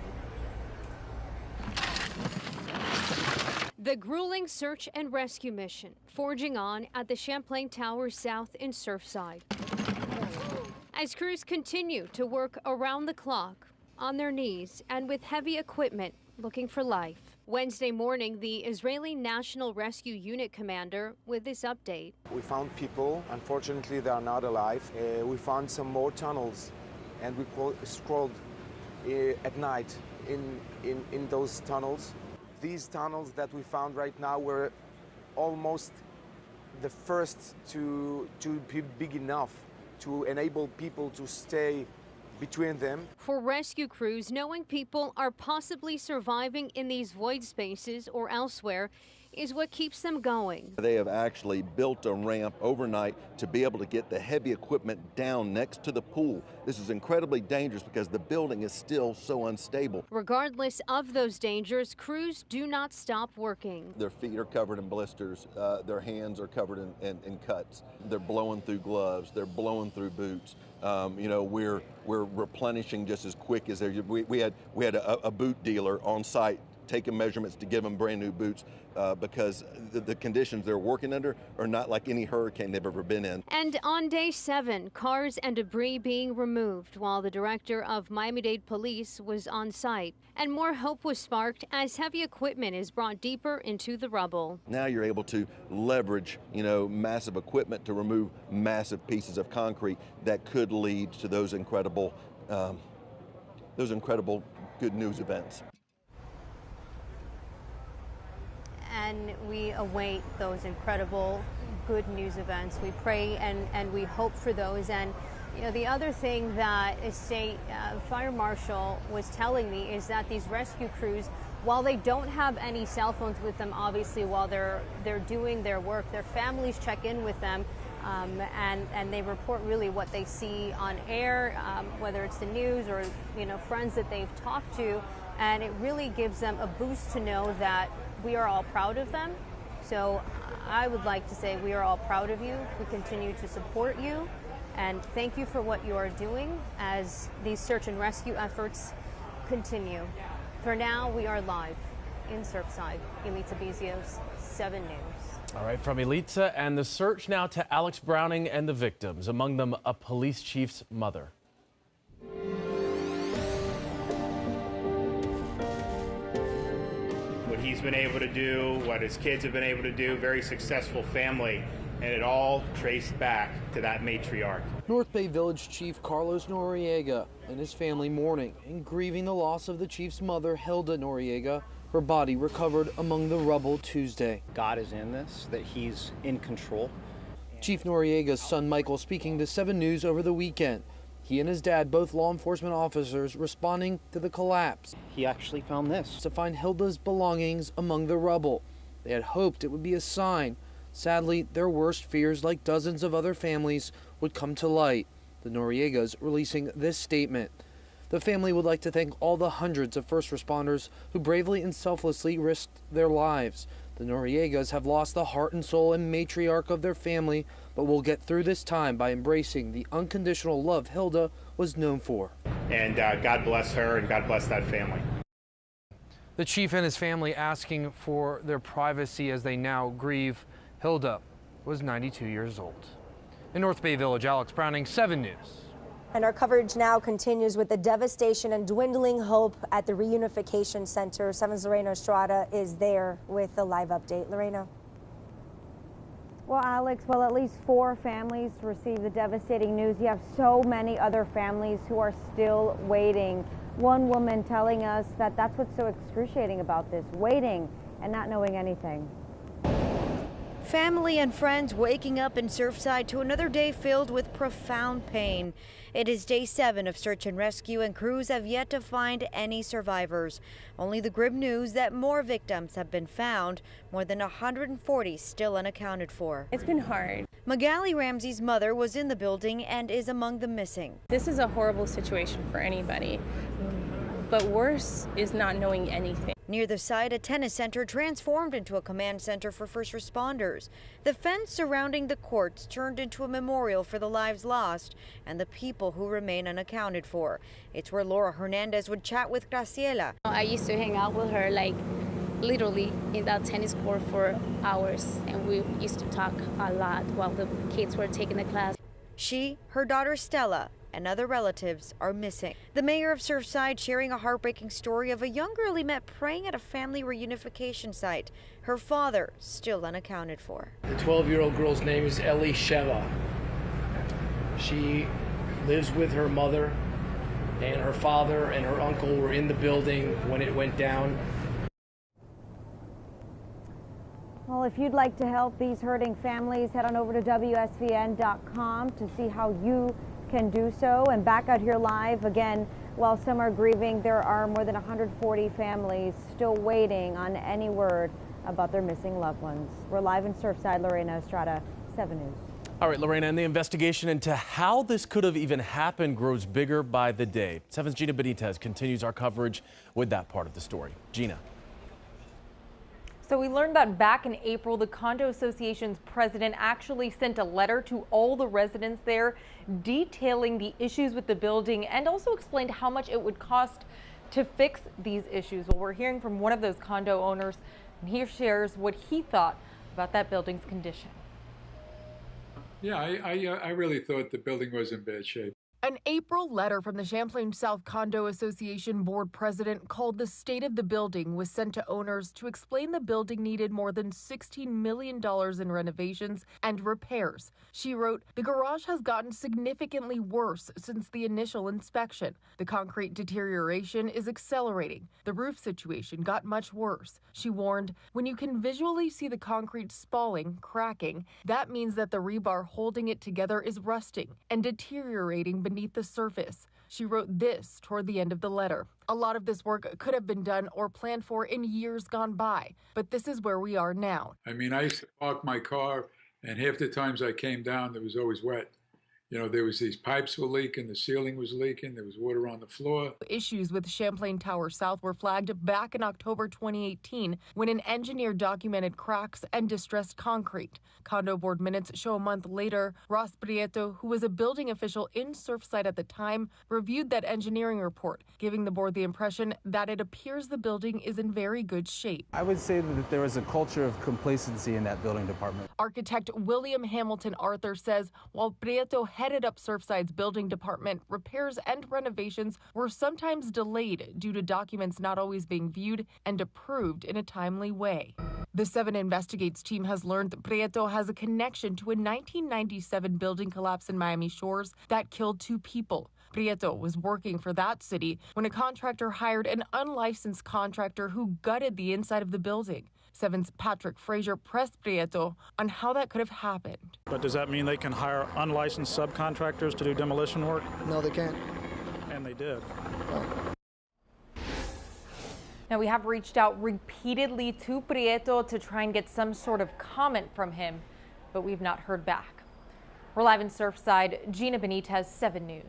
The grueling search and rescue mission forging on at the Champlain Towers South in Surfside, as crews continue to work around the clock, on their knees and with heavy equipment looking for life. Wednesday morning, the Israeli National Rescue Unit commander with this update. We found people. Unfortunately, they are not alive. We found some more tunnels, and we scrolled at night in those tunnels. These tunnels that we found right now were almost the first to be big enough to enable people to stay between them. For rescue crews, knowing people are possibly surviving in these void spaces or elsewhere is what keeps them going. They have actually built a ramp overnight to be able to get the heavy equipment down next to the pool. This is incredibly dangerous because the building is still so unstable. Regardless of those dangers, crews do not stop working. Their feet are covered in blisters, their hands are covered in cuts. They're blowing through gloves, they're blowing through boots. You know, we're replenishing just as quick as we had a boot dealer on site taking measurements to give them brand new boots because the conditions they're working under are not like any hurricane they've ever been in. And on day 7, cars and debris being removed while the director of Miami-Dade Police was on site. And more hope was sparked as heavy equipment is brought deeper into the rubble. Now you're able to leverage, you know, massive equipment to remove massive pieces of concrete that could lead to those incredible good news events. And we await those incredible good news events. We pray and we hope for those. And you know, the other thing that a state fire marshal was telling me is that these rescue crews, while they don't have any cell phones with them, obviously while they're doing their work, their families check in with them and they report really what they see on air, whether it's the news or friends that they've talked to, and it really gives them a boost to know that we are all proud of them. So I would like to say we are all proud of you. We continue to support you, and thank you for what you are doing as these search and rescue efforts continue. For now, we are live in Surfside. Elita Bizios, 7 News. All right, from Elita and the search now to Alex Browning and the victims, among them a police chief's mother. What he's been able to do, what his kids have been able to do, very successful family, and it all traced back to that matriarch. North Bay Village Chief Carlos Noriega and his family mourning and grieving the loss of the chief's mother, Hilda Noriega. Her body recovered among the rubble Tuesday. God is in this, that he's in control. Chief Noriega's son Michael speaking to 7 News over the weekend. He and his dad, both law enforcement officers, responding to the collapse. He actually found this. To find Hilda's belongings among the rubble. They had hoped it would be a sign. Sadly, their worst fears, like dozens of other families, would come to light. The Noriegas releasing this statement. The family would like to thank all the hundreds of first responders who bravely and selflessly risked their lives. The Noriegas have lost the heart and soul and matriarch of their family, but will get through this time by embracing the unconditional love Hilda was known for. And God bless her and God bless that family. The chief and his family asking for their privacy as they now grieve. Hilda was 92 years old. In North Bay Village, Alex Browning, 7 News. And our coverage now continues with the devastation and dwindling hope at the Reunification Center. 7's Lorena Estrada is there with the live update. Lorena. Well, Alex, at least 4 families received the devastating news. You have so many other families who are still waiting. One woman telling us that that's what's so excruciating about this, waiting and not knowing anything. Family and friends waking up in Surfside to another day filled with profound pain. It is day 7 of search and rescue, and crews have yet to find any survivors. Only the grim news that more victims have been found, more than 140 still unaccounted for. It's been hard. Magali Ramsey's mother was in the building and is among the missing. This is a horrible situation for anybody, but worse is not knowing anything. Near the site, a tennis center transformed into a command center for first responders. The fence surrounding the courts turned into a memorial for the lives lost and the people who remain unaccounted for. It's where Laura Hernandez would chat with Graciela. I used to hang out with her like literally in that tennis court for hours, and we used to talk a lot while the kids were taking the class. She, her daughter Stella, and other relatives are missing. The mayor of Surfside sharing a heartbreaking story of a young girl he met praying at a family reunification site. Her father still unaccounted for. The 12-year-old girl's name is Ellie Sheva. She lives with her mother, and her father and her uncle were in the building when it went down. Well, if you'd like to help these hurting families, head on over to WSVN.com to see how you can do so. And back out here live again, while some are grieving, there are more than 140 families still waiting on any word about their missing loved ones. We're live in Surfside. Lorena Estrada, 7 News. All right, Lorena, and the investigation into how this could have even happened grows bigger by the day. 7's Gina Benitez continues our coverage with that part of the story. Gina. So we learned that back in April, the condo association's president actually sent a letter to all the residents there detailing the issues with the building and also explained how much it would cost to fix these issues. Well, we're hearing from one of those condo owners, and he shares what he thought about that building's condition. Yeah, I really thought the building was in bad shape. An April letter from the Champlain South Condo Association board president called the state of the building was sent to owners to explain the building needed more than $16 million in renovations and repairs. She wrote, "The garage has gotten significantly worse since the initial inspection. The concrete deterioration is accelerating. The roof situation got much worse." She warned, "When you can visually see the concrete spalling, cracking, that means that the rebar holding it together is rusting and deteriorating beneath the surface." She wrote this toward the end of the letter. "A lot of this work could have been done or planned for in years gone by, but this is where we are now." I mean, I used to park my car, and half the times I came down, it was always wet. You know, there was these pipes were leaking, the ceiling was leaking, there was water on the floor. Issues with Champlain Tower South were flagged back in October 2018 when an engineer documented cracks and distressed concrete. Condo board minutes show a month later, Ross Prieto, who was a building official in Surfside at the time, reviewed that engineering report, giving the board the impression that it appears the building is in very good shape. I would say that there was a culture of complacency in that building department. Architect William Hamilton Arthur says while Prieto headed up Surfside's building department, repairs and renovations were sometimes delayed due to documents not always being viewed and approved in a timely way. The 7 Investigates team has learned that Prieto has a connection to a 1997 building collapse in Miami Shores that killed 2 people. Prieto was working for that city when a contractor hired an unlicensed contractor who gutted the inside of the building. 7's Patrick Frazier pressed Prieto on how that could have happened. But does that mean they can hire unlicensed subcontractors to do demolition work? No, they can't. And they did. Now, we have reached out repeatedly to Prieto to try and get some sort of comment from him, but we've not heard back. We're live in Surfside. Gina Benitez, 7 News.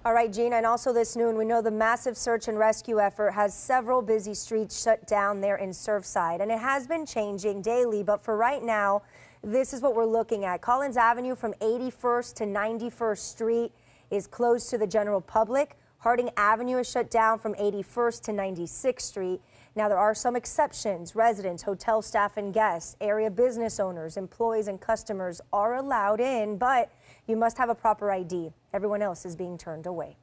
All right, Gina, and also this noon, we know the massive search and rescue effort has several busy streets shut down there in Surfside, and it has been changing daily, but for right now, this is what we're looking at. Collins Avenue from 81st to 91st Street is closed to the general public. Harding Avenue is shut down from 81st to 96th Street. Now, there are some exceptions. Residents, hotel staff and guests, area business owners, employees and customers are allowed in, but you must have a proper ID. Everyone else is being turned away.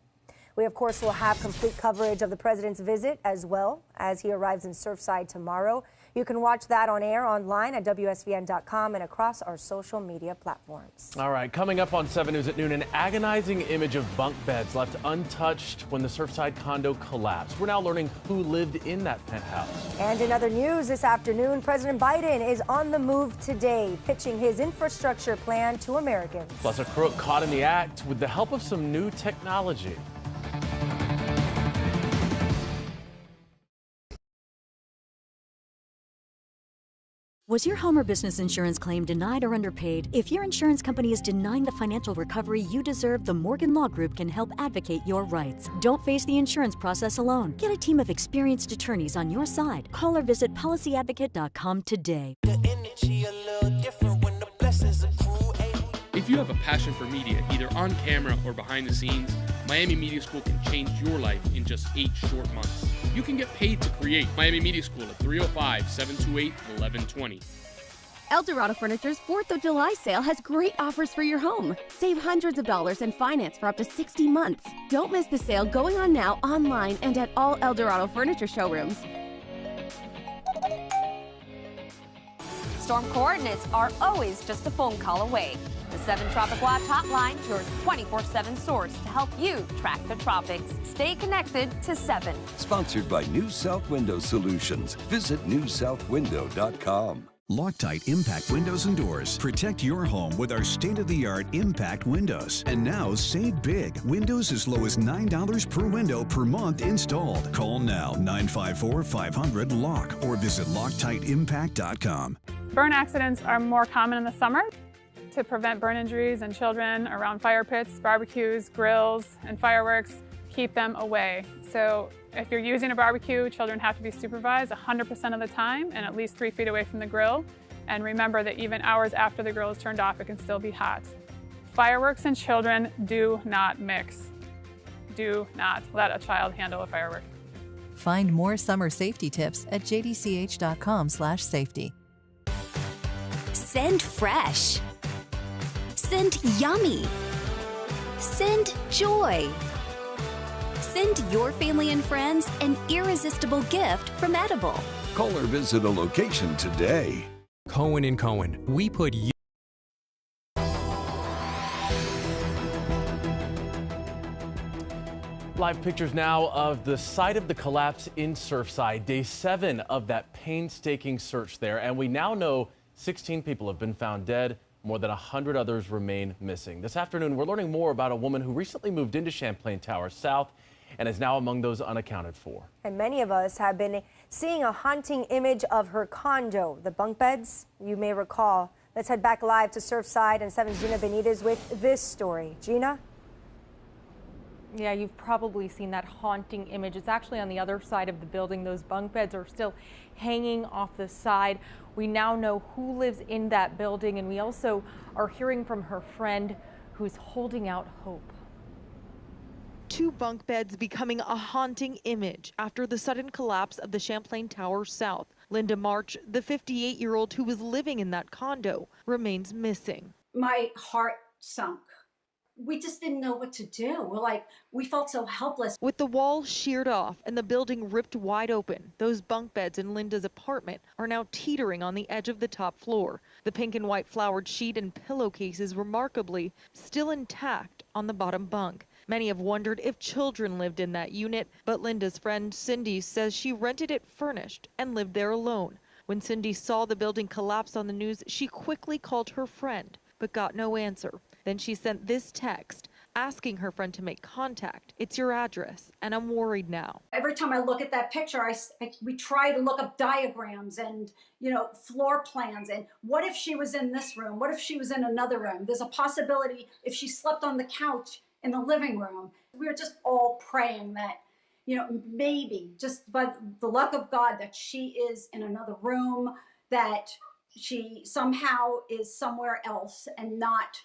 We, of course, will have complete coverage of the president's visit as well as he arrives in Surfside tomorrow. You can watch that on air online at WSVN.com and across our social media platforms. All right, coming up on 7 News at noon, an agonizing image of bunk beds left untouched when the Surfside condo collapsed. We're now learning who lived in that penthouse. And in other news this afternoon, President Biden is on the move today, pitching his infrastructure plan to Americans. Plus, a crook caught in the act with the help of some new technology. Was your home or business insurance claim denied or underpaid? If your insurance company is denying the financial recovery you deserve, the Morgan Law Group can help advocate your rights. Don't face the insurance process alone. Get a team of experienced attorneys on your side. Call or visit policyadvocate.com today. If you have a passion for media, either on camera or behind the scenes, Miami Media School can change your life in just 8 short months. You can get paid to create. Miami Media School at 305-728-1120. El Dorado Furniture's 4th of July sale has great offers for your home. Save hundreds of dollars and finance for up to 60 months. Don't miss the sale going on now online and at all El Dorado Furniture showrooms. Storm coordinates are always just a phone call away. The 7 Tropic Watch hotline, your 24/7 source to help you track the tropics. Stay connected to 7. Sponsored by New South Window Solutions. Visit newsouthwindow.com. Loctite Impact Windows and Doors. Protect your home with our state-of-the-art Impact windows. And now save big. Windows as low as $9 per window per month installed. Call now 954-500-LOCK or visit LoctiteImpact.com. Burn accidents are more common in the summer. To prevent burn injuries in children around fire pits, barbecues, grills, and fireworks, keep them away. So if you're using a barbecue, children have to be supervised 100% of the time and at least 3 feet away from the grill. And remember that even hours after the grill is turned off, it can still be hot. Fireworks and children do not mix. Do not let a child handle a firework. Find more summer safety tips at jdch.com/safety. Send fresh. Send yummy. Send joy. Send your family and friends an irresistible gift from Edible. Call or visit a location today. Cohen & Cohen, we put you. Live pictures now of the site of the collapse in Surfside, day 7 of that painstaking search there. And we now know 16 people have been found dead. More than 100 others remain missing. This afternoon, we're learning more about a woman who recently moved into Champlain Towers South and is now among those unaccounted for. And many of us have been seeing a haunting image of her condo, the bunk beds, you may recall. Let's head back live to Surfside and 7's Gina Benitez with this story. Gina? Yeah, you've probably seen that haunting image. It's actually on the other side of the building. Those bunk beds are still hanging off the side. We now know who lives in that building, and we also are hearing from her friend who's holding out hope. 2 bunk beds becoming a haunting image after the sudden collapse of the Champlain Towers South. Linda March, the 58-year-old who was living in that condo, remains missing. My heart sunk we just didn't know what to do. We felt so helpless. With the wall sheared off and the building ripped wide open, those bunk beds in Linda's apartment are now teetering on the edge of the top floor. The pink and white flowered sheet and pillowcases remarkably still intact on the bottom bunk. Many have wondered if children lived in that unit, but Linda's friend Cindy says she rented it furnished and lived there alone. When Cindy saw the building collapse on the news, she quickly called her friend, but got no answer. Then she sent this text asking her friend to make contact. It's your address, and I'm worried now. Every time I look at that picture, we try to look up diagrams and, floor plans. And what if she was in this room? What if she was in another room? There's a possibility if she slept on the couch in the living room. We were just all praying that, maybe just by the luck of God that she is in another room, that she somehow is somewhere else and not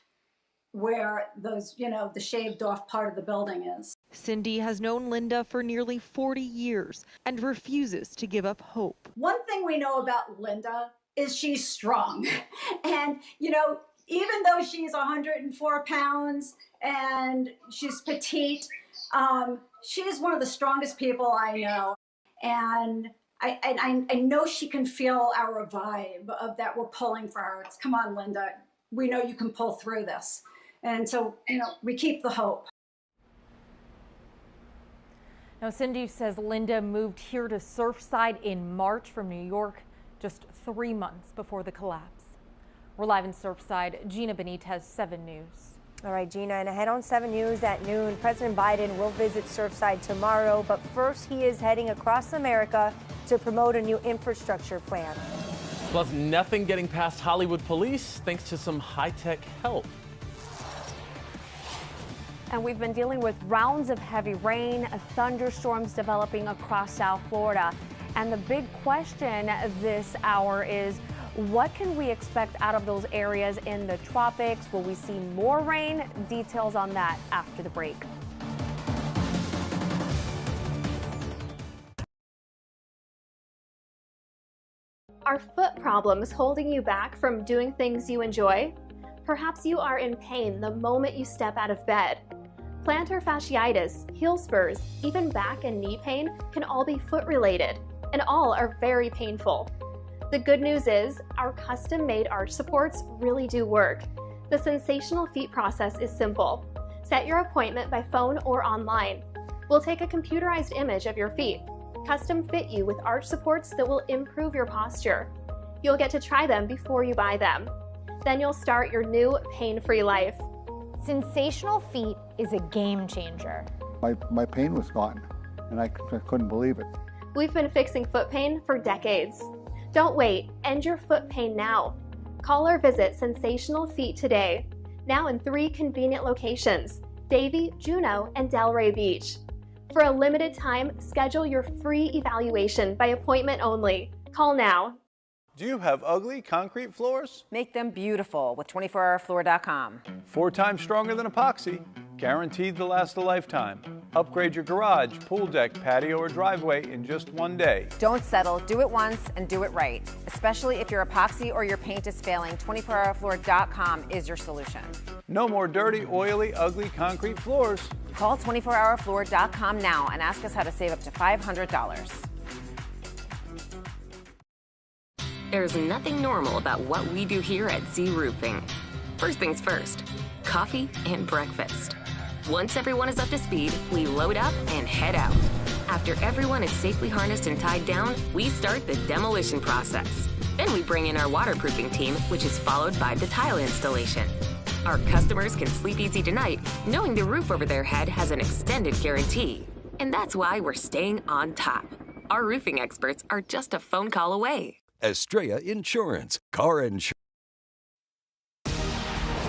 where those, the shaved off part of the building is. Cindy has known Linda for nearly 40 years and refuses to give up hope. One thing we know about Linda is she's strong. And, even though she's 104 pounds and she's petite, she is one of the strongest people I know. And I know she can feel our vibe of that we're pulling for her. It's, come on, Linda. We know you can pull through this. And so, we keep the hope. Now, Cindy says Linda moved here to Surfside in March from New York, just 3 months before the collapse. We're live in Surfside. Gina Benitez, 7 News. All right, Gina, and ahead on 7 News at noon, President Biden will visit Surfside tomorrow, but first he is heading across America to promote a new infrastructure plan. Plus, nothing getting past Hollywood police thanks to some high-tech help. And we've been dealing with rounds of heavy rain, thunderstorms developing across South Florida. And the big question this hour is, what can we expect out of those areas in the tropics? Will we see more rain? Details on that after the break. Are foot problems holding you back from doing things you enjoy? Perhaps you are in pain the moment you step out of bed. Plantar fasciitis, heel spurs, even back and knee pain can all be foot related, and all are very painful. The good news is our custom-made arch supports really do work. The sensational feet process is simple. Set your appointment by phone or online. We'll take a computerized image of your feet, custom fit you with arch supports that will improve your posture. You'll get to try them before you buy them. Then you'll start your new pain-free life. Sensational Feet is a game changer. My pain was gone, and I couldn't believe it. We've been fixing foot pain for decades. Don't wait, end your foot pain now. Call or visit Sensational Feet today. Now in 3 convenient locations, Davie, Juneau, and Delray Beach. For a limited time, schedule your free evaluation by appointment only. Call now. Do you have ugly concrete floors? Make them beautiful with 24hourfloor.com. 4 times stronger than epoxy, guaranteed to last a lifetime. Upgrade your garage, pool deck, patio, or driveway in just 1 day. Don't settle. Do it once and do it right. Especially if your epoxy or your paint is failing, 24hourfloor.com is your solution. No more dirty, oily, ugly concrete floors. Call 24hourfloor.com now and ask us how to save up to $500. There's nothing normal about what we do here at Z Roofing. First things first, coffee and breakfast. Once everyone is up to speed, we load up and head out. After everyone is safely harnessed and tied down, we start the demolition process. Then we bring in our waterproofing team, which is followed by the tile installation. Our customers can sleep easy tonight, knowing the roof over their head has an extended guarantee. And that's why we're staying on top. Our roofing experts are just a phone call away. Estrella Insurance, car insurance.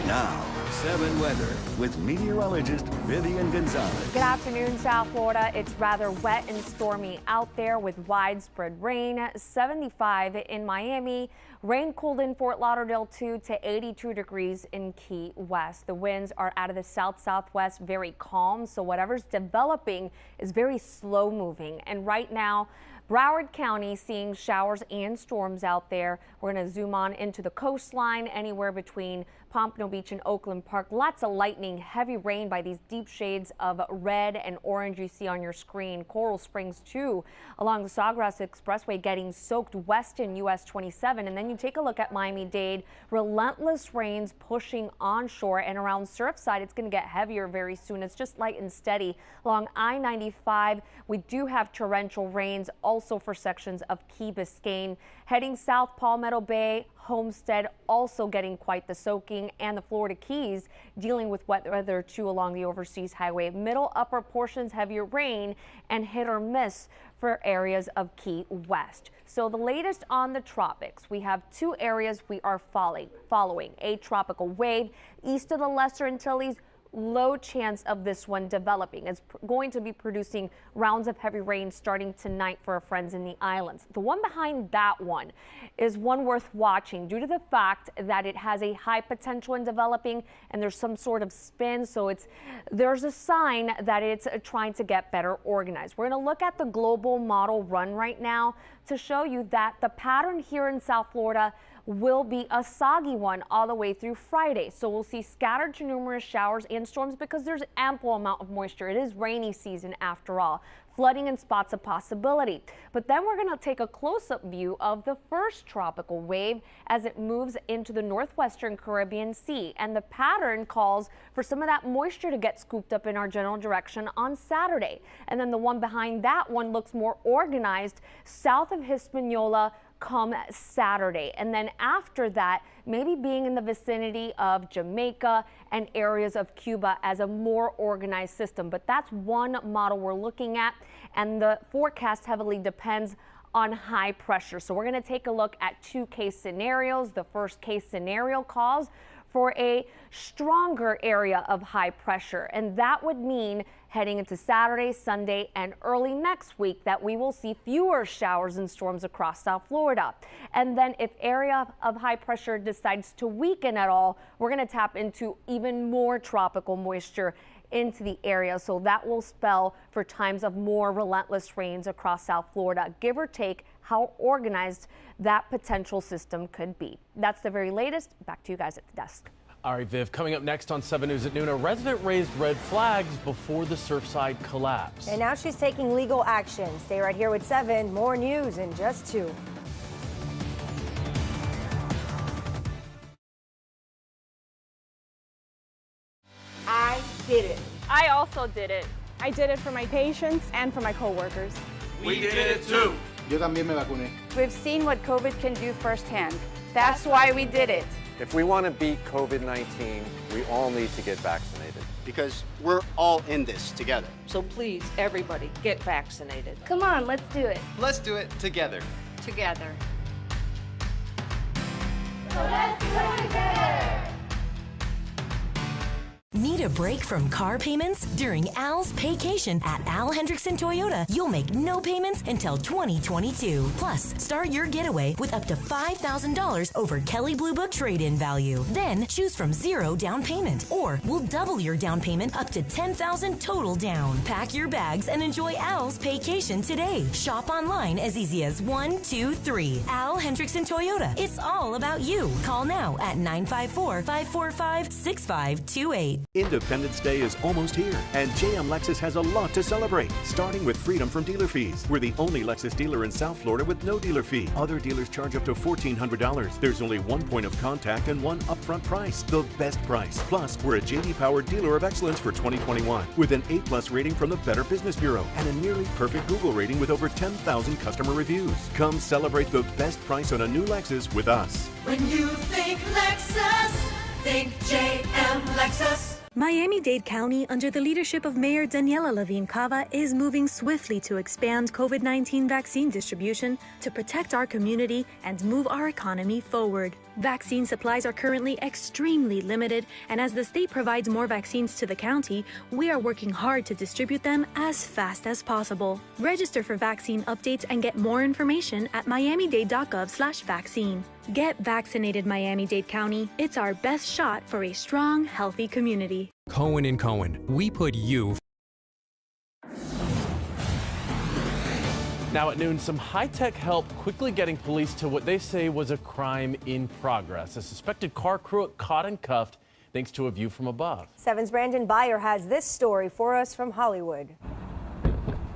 Now, 7 weather with meteorologist Vivian Gonzalez. Good afternoon, South Florida. It's rather wet and stormy out there with widespread rain. 75 in Miami. Rain cooled in Fort Lauderdale too to 82 degrees in Key West. The winds are out of the south-southwest, very calm. So whatever's developing is very slow moving. And right now, Broward County seeing showers and storms out there. We're going to zoom on into the coastline, anywhere between Pompano Beach and Oakland Park. Lots of lightning, heavy rain by these deep shades of red and orange you see on your screen. Coral Springs too, along the Sawgrass Expressway, getting soaked west in US 27. And then you take a look at Miami-Dade, relentless rains pushing onshore, and around Surfside it's going to get heavier very soon. It's just light and steady. Along I-95 we do have torrential rains also for sections of Key Biscayne. Heading south, Palmetto Bay, Homestead also getting quite the soaking, and the Florida Keys dealing with wet weather too along the overseas highway. Middle upper portions heavier rain and hit or miss for areas of Key West. So the latest on the tropics, we have two areas we are following. A tropical wave east of the Lesser Antilles. Low chance of this one developing. It's going to be producing rounds of heavy rain starting tonight for our friends in the islands. The one behind that one is one worth watching due to the fact that it has a high potential in developing, and there's some sort of spin, so there's a sign that it's trying to get better organized. We're going to look at the global model run right now to show you that the pattern here in South Florida will be a soggy one all the way through Friday. So we'll see scattered to numerous showers and storms because there's ample amount of moisture. It is rainy season after all. Flooding in spots a possibility. But then we're going to take a close-up view of the first tropical wave as it moves into the northwestern Caribbean Sea. And the pattern calls for some of that moisture to get scooped up in our general direction on Saturday. And then the one behind that one looks more organized south of Hispaniola come Saturday. And then after that, maybe being in the vicinity of Jamaica and areas of Cuba as a more organized system. But that's one model we're looking at, and the forecast heavily depends on high pressure. So we're going to take a look at two case scenarios. The first case scenario calls for a stronger area of high pressure, and that would mean heading into Saturday, Sunday, and early next week that we will see fewer showers and storms across South Florida. And then if area of high pressure decides to weaken at all, we're going to tap into even more tropical moisture into the area, so that will spell for times of more relentless rains across South Florida, give or take how organized that potential system could be. That's the very latest. Back to you guys at the desk. All right, Viv, coming up next on 7 News at noon, a resident raised red flags before the Surfside collapse. And now she's taking legal action. Stay right here with 7. More news in just 2. I did it. I also did it. I did it for my patients and for my coworkers. We did it too. Yo también me vacuné. We've seen what COVID can do firsthand. That's why we did it. If we want to beat COVID-19, we all need to get vaccinated. Because we're all in this together. So please, everybody, get vaccinated. Come on, let's do it. Let's do it together. Together. Let's do it together. Need a break from car payments? During Al's Paycation at Al Hendrickson Toyota, you'll make no payments until 2022. Plus, start your getaway with up to $5,000 over Kelley Blue Book trade-in value. Then choose from 0 down payment, or we'll double your down payment up to $10,000 total down. Pack your bags and enjoy Al's Paycation today. Shop online as easy as 1, 2, 3. Al Hendrickson Toyota. It's all about you. Call now at 954-545-6528. Independence Day is almost here, and JM Lexus has a lot to celebrate, starting with freedom from dealer fees. We're the only Lexus dealer in South Florida with no dealer fee. Other dealers charge up to $1,400. There's only one point of contact and one upfront price, the best price. Plus, we're a J.D. Power Dealer of Excellence for 2021 with an A+ rating from the Better Business Bureau and a nearly perfect Google rating with over 10,000 customer reviews. Come celebrate the best price on a new Lexus with us. When you think Lexus, think JM Lexus. Miami-Dade County, under the leadership of Mayor Daniela Levine Cava, is moving swiftly to expand COVID-19 vaccine distribution to protect our community and move our economy forward. Vaccine supplies are currently extremely limited, and as the state provides more vaccines to the county, we are working hard to distribute them as fast as possible. Register for vaccine updates and get more information at miamidade.gov/vaccine. Get vaccinated, Miami-Dade County. It's our best shot for a strong, healthy community. Cohen and Cohen, we put you Now at noon, some high-tech help quickly getting police to what they say was a crime in progress. A suspected car crook caught and cuffed thanks to a view from above. 7's Brandon Byer has this story for us from Hollywood.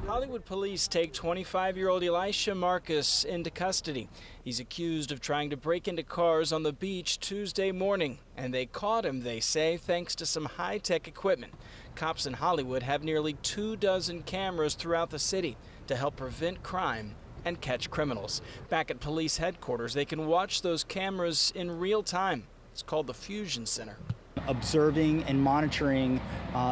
Hollywood police take 25-year-old Elisha Marcus into custody. He's accused of trying to break into cars on the beach Tuesday morning, and they caught him, they say, thanks to some high-tech equipment. Cops in Hollywood have nearly 24 cameras throughout the city to help prevent crime and catch criminals. Back at police headquarters, they can watch those cameras in real time. It's called the Fusion Center. Observing and monitoring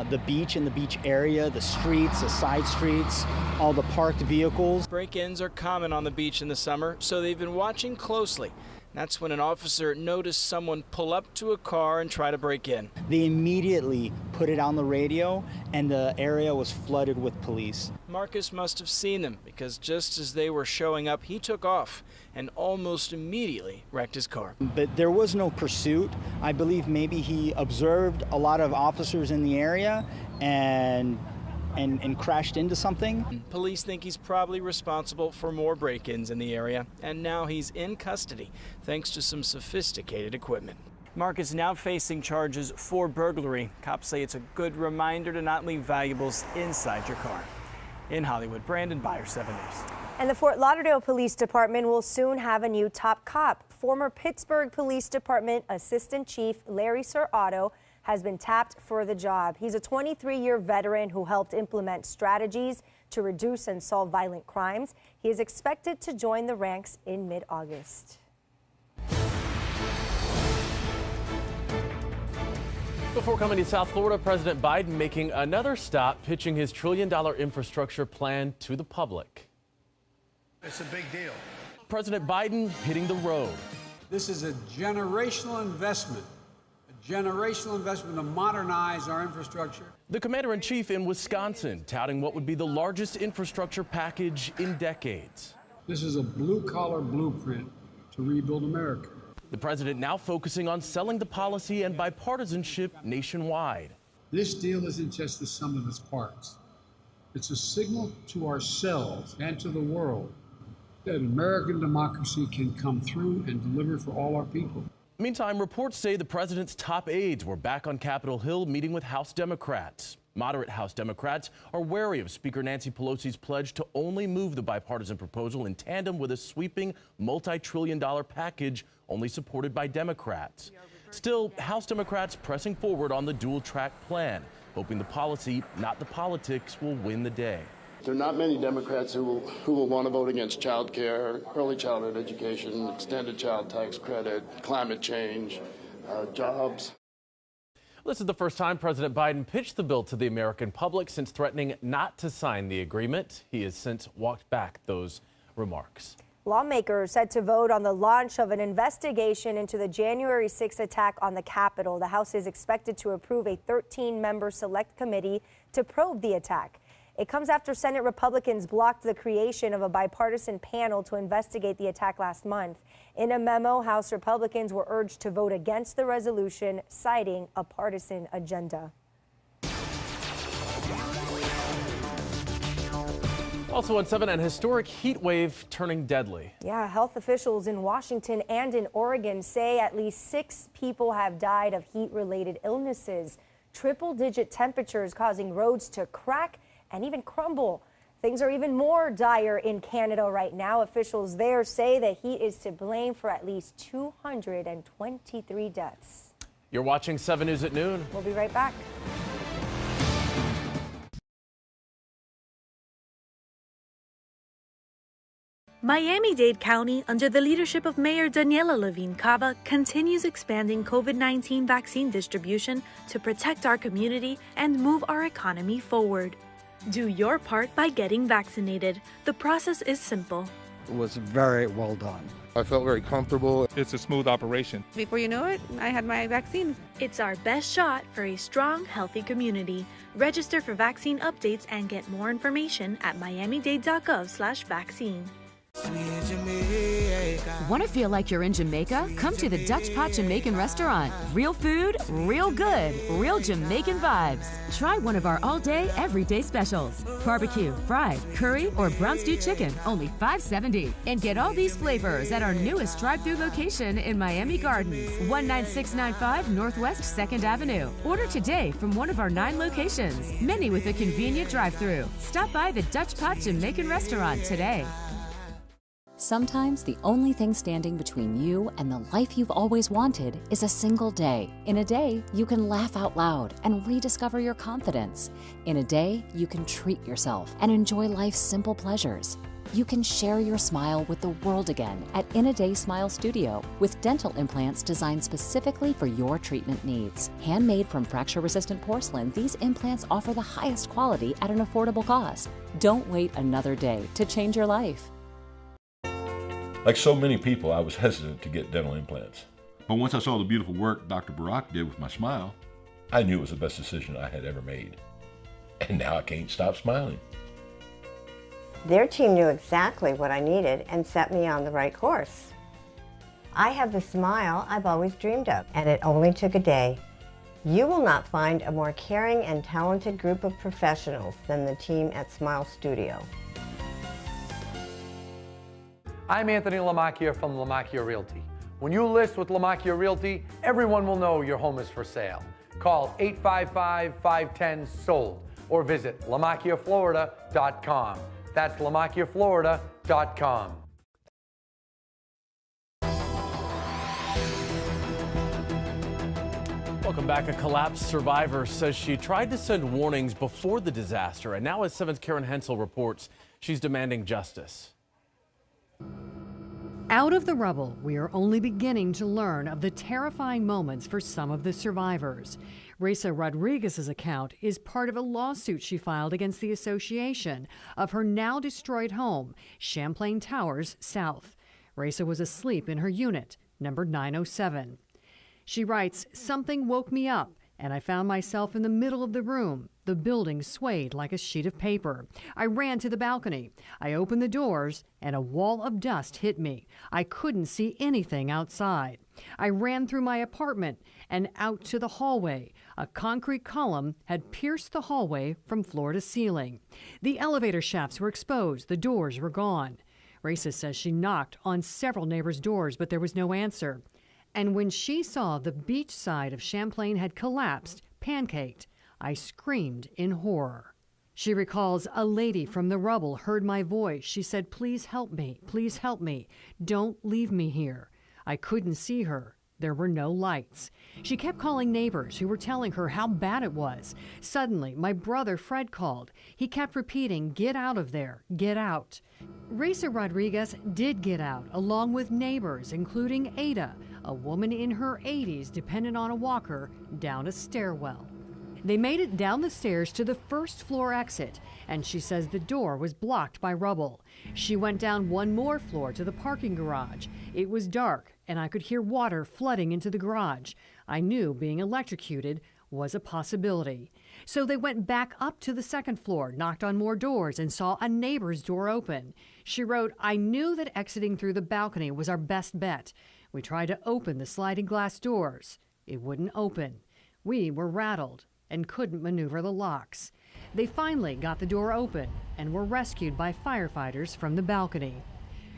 the beach and the beach area, the streets, the side streets, all the parked vehicles. Break-ins are common on the beach in the summer, so they've been watching closely. That's when an officer noticed someone pull up to a car and try to break in. They immediately put it on the radio, and the area was flooded with police. Marcus must have seen them, because just as they were showing up, he took off and almost immediately wrecked his car. But there was no pursuit. I believe maybe he observed a lot of officers in the area and crashed into something. Police think he's probably responsible for more break-ins in the area, and now he's in custody thanks to some sophisticated equipment. Mark is now facing charges for burglary. Cops say it's a good reminder to not leave valuables inside your car. In Hollywood, Brandon Byer, 7 News. And the Fort Lauderdale Police Department will soon have a new top cop. Former Pittsburgh Police Department Assistant Chief Larry Sir Otto has been tapped for the job. He's a 23-year veteran who helped implement strategies to reduce and solve violent crimes. He is expected to join the ranks in mid-August. Before coming to South Florida, President Biden making another stop, pitching his $1 trillion infrastructure plan to the public. It's a big deal. President Biden hitting the road. This is a generational investment. Generational investment to modernize our infrastructure. The commander-in-chief in Wisconsin touting what would be the largest infrastructure package in decades. This is a blue-collar blueprint to rebuild America. The president now focusing on selling the policy and bipartisanship nationwide. This deal isn't just the sum of its parts. It's a signal to ourselves and to the world that American democracy can come through and deliver for all our people. Meantime, reports say the president's top aides were back on Capitol Hill meeting with House Democrats. Moderate House Democrats are wary of Speaker Nancy Pelosi's pledge to only move the bipartisan proposal in tandem with a sweeping multi-trillion-dollar package only supported by Democrats. Still, House Democrats pressing forward on the dual-track plan, hoping the policy, not the politics, will win the day. There are not many Democrats who will want to vote against child care, early childhood education, extended child tax credit, climate change, jobs. This is the first time President Biden pitched the bill to the American public since threatening not to sign the agreement. He has since walked back those remarks. Lawmakers set to vote on the launch of an investigation into the January 6th attack on the Capitol. The House is expected to approve a 13-member select committee to probe the attack. It comes after Senate Republicans blocked the creation of a bipartisan panel to investigate the attack last month. In a memo, House Republicans were urged to vote against the resolution, citing a partisan agenda. Also on 7, an historic heat wave turning deadly. Yeah, health officials in Washington and in Oregon say at least 6 people have died of heat-related illnesses. Triple-digit temperatures causing roads to crack and even crumble. Things are even more dire in Canada right now. Officials there say that heat is to blame for at least 223 deaths. You're watching 7 News at noon. We'll be right back. Miami-Dade County, under the leadership of Mayor Daniela Levine Cava, continues expanding COVID-19 vaccine distribution to protect our community and move our economy forward. Do your part by getting vaccinated. The process is simple. It was very well done. I felt very comfortable. It's a smooth operation. Before you know it, I had my vaccine. It's our best shot for a strong, healthy community. Register for vaccine updates and get more information at miamidade.gov/vaccine. Want to feel like you're in Jamaica? Come to the Dutch Pot Jamaican restaurant. Real food, real good, real Jamaican vibes. Try one of our all-day, everyday specials. Barbecue, fried, curry, or brown stew chicken, only $5.70. And get all these flavors at our newest drive-thru location in Miami Gardens, 19695 Northwest 2nd Avenue. Order today from one of our 9 locations, many with a convenient drive-thru. Stop by the Dutch Pot Jamaican restaurant today. Sometimes the only thing standing between you and the life you've always wanted is a single day. In a day, you can laugh out loud and rediscover your confidence. In a day, you can treat yourself and enjoy life's simple pleasures. You can share your smile with the world again at In a Day Smile Studio with dental implants designed specifically for your treatment needs. Handmade from fracture-resistant porcelain, these implants offer the highest quality at an affordable cost. Don't wait another day to change your life. Like so many people, I was hesitant to get dental implants. But once I saw the beautiful work Dr. Barak did with my smile, I knew it was the best decision I had ever made. And now I can't stop smiling. Their team knew exactly what I needed and set me on the right course. I have the smile I've always dreamed of, and it only took a day. You will not find a more caring and talented group of professionals than the team at Smile Studio. I'm Anthony Lamacchia from Lamacchia Realty. When you list with Lamacchia Realty, everyone will know your home is for sale. Call 855-510-SOLD or visit LamacchiaFlorida.com. That's LamacchiaFlorida.com. Welcome back. A collapse survivor says she tried to send warnings before the disaster, and now as 7's Karen Hensel reports, she's demanding justice. Out of the rubble, we are only beginning to learn of the terrifying moments for some of the survivors. Reza Rodriguez's account is part of a lawsuit she filed against the association of her now destroyed home, Champlain Towers South. Reza was asleep in her unit, number 907. She writes, "Something woke me up, and I found myself in the middle of the room. The building swayed like a sheet of paper. I ran to the balcony. I opened the doors, and a wall of dust hit me. I couldn't see anything outside. I ran through my apartment and out to the hallway. A concrete column had pierced the hallway from floor to ceiling. The elevator shafts were exposed. The doors were gone." Reza says she knocked on several neighbors' doors, but there was no answer. And when she saw the beach side of Champlain had collapsed, pancaked, I screamed in horror. She recalls a lady from the rubble heard my voice. She said, "Please help me, please help me. Don't leave me here." I couldn't see her. There were no lights. She kept calling neighbors who were telling her how bad it was. Suddenly, my brother Fred called. He kept repeating, "Get out of there, get out." Reza Rodriguez did get out, along with neighbors, including Ada, a woman in her 80s dependent on a walker, down a stairwell. They made it down the stairs to the first floor exit, and she says the door was blocked by rubble. She went down one more floor to the parking garage. It was dark, and I could hear water flooding into the garage. I knew being electrocuted was a possibility. So they went back up to the second floor, knocked on more doors, and saw a neighbor's door open. She wrote, "I knew that exiting through the balcony was our best bet. We tried to open the sliding glass doors. It wouldn't open. We were rattled and couldn't maneuver the locks. They finally got the door open and were rescued by firefighters from the balcony."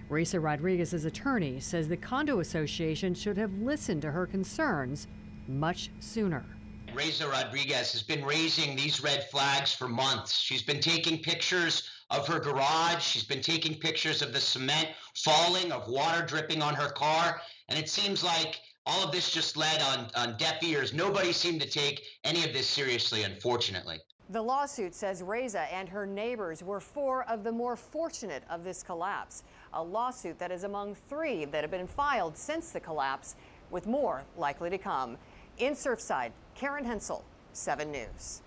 Reza Rodriguez's attorney says the condo association should have listened to her concerns much sooner. Reza Rodriguez has been raising these red flags for months. She's been taking pictures of her garage. She's been taking pictures of the cement falling, of water dripping on her car. And it seems like all of this just led on deaf ears. Nobody seemed to take any of this seriously, unfortunately. The lawsuit says Reza and her neighbors were 4 of the more fortunate of this collapse. A lawsuit that is among 3 that have been filed since the collapse, with more likely to come. In Surfside, Karen Hensel, 7 News.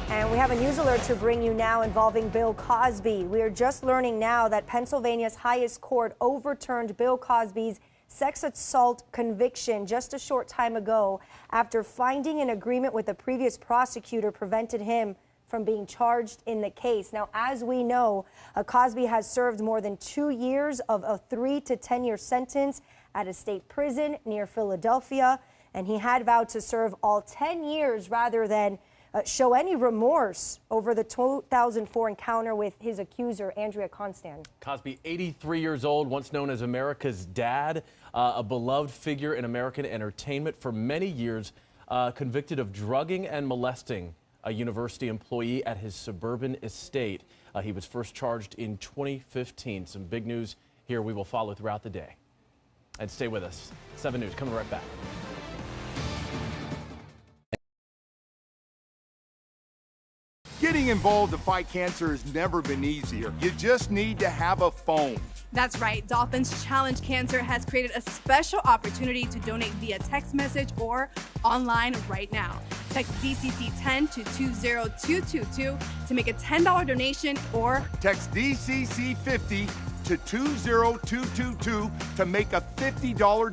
And we have a news alert to bring you now involving Bill Cosby. We are just learning now that Pennsylvania's highest court overturned Bill Cosby's sex assault conviction just a short time ago after finding an agreement with the previous prosecutor prevented him from being charged in the case. Now, as we know, Cosby has served more than 2 years of a 3 to 10 year sentence at a state prison near Philadelphia, and he had vowed to serve all 10 years rather than show any remorse over the 2004 encounter with his accuser, Andrea Constand. Cosby, 83 years old, once known as America's dad, a beloved figure in American entertainment for many years, convicted of drugging and molesting a university employee at his suburban estate. He was first charged in 2015. Some big news here we will follow throughout the day. And stay with us. 7 News coming right back. Getting involved to fight cancer has never been easier. You just need to have a phone. That's right. Dolphins Challenge Cancer has created a special opportunity to donate via text message or online right now. Text DCC10 to 20222 to make a $10 donation, or text DCC50 to 20222 to make a $50 donation.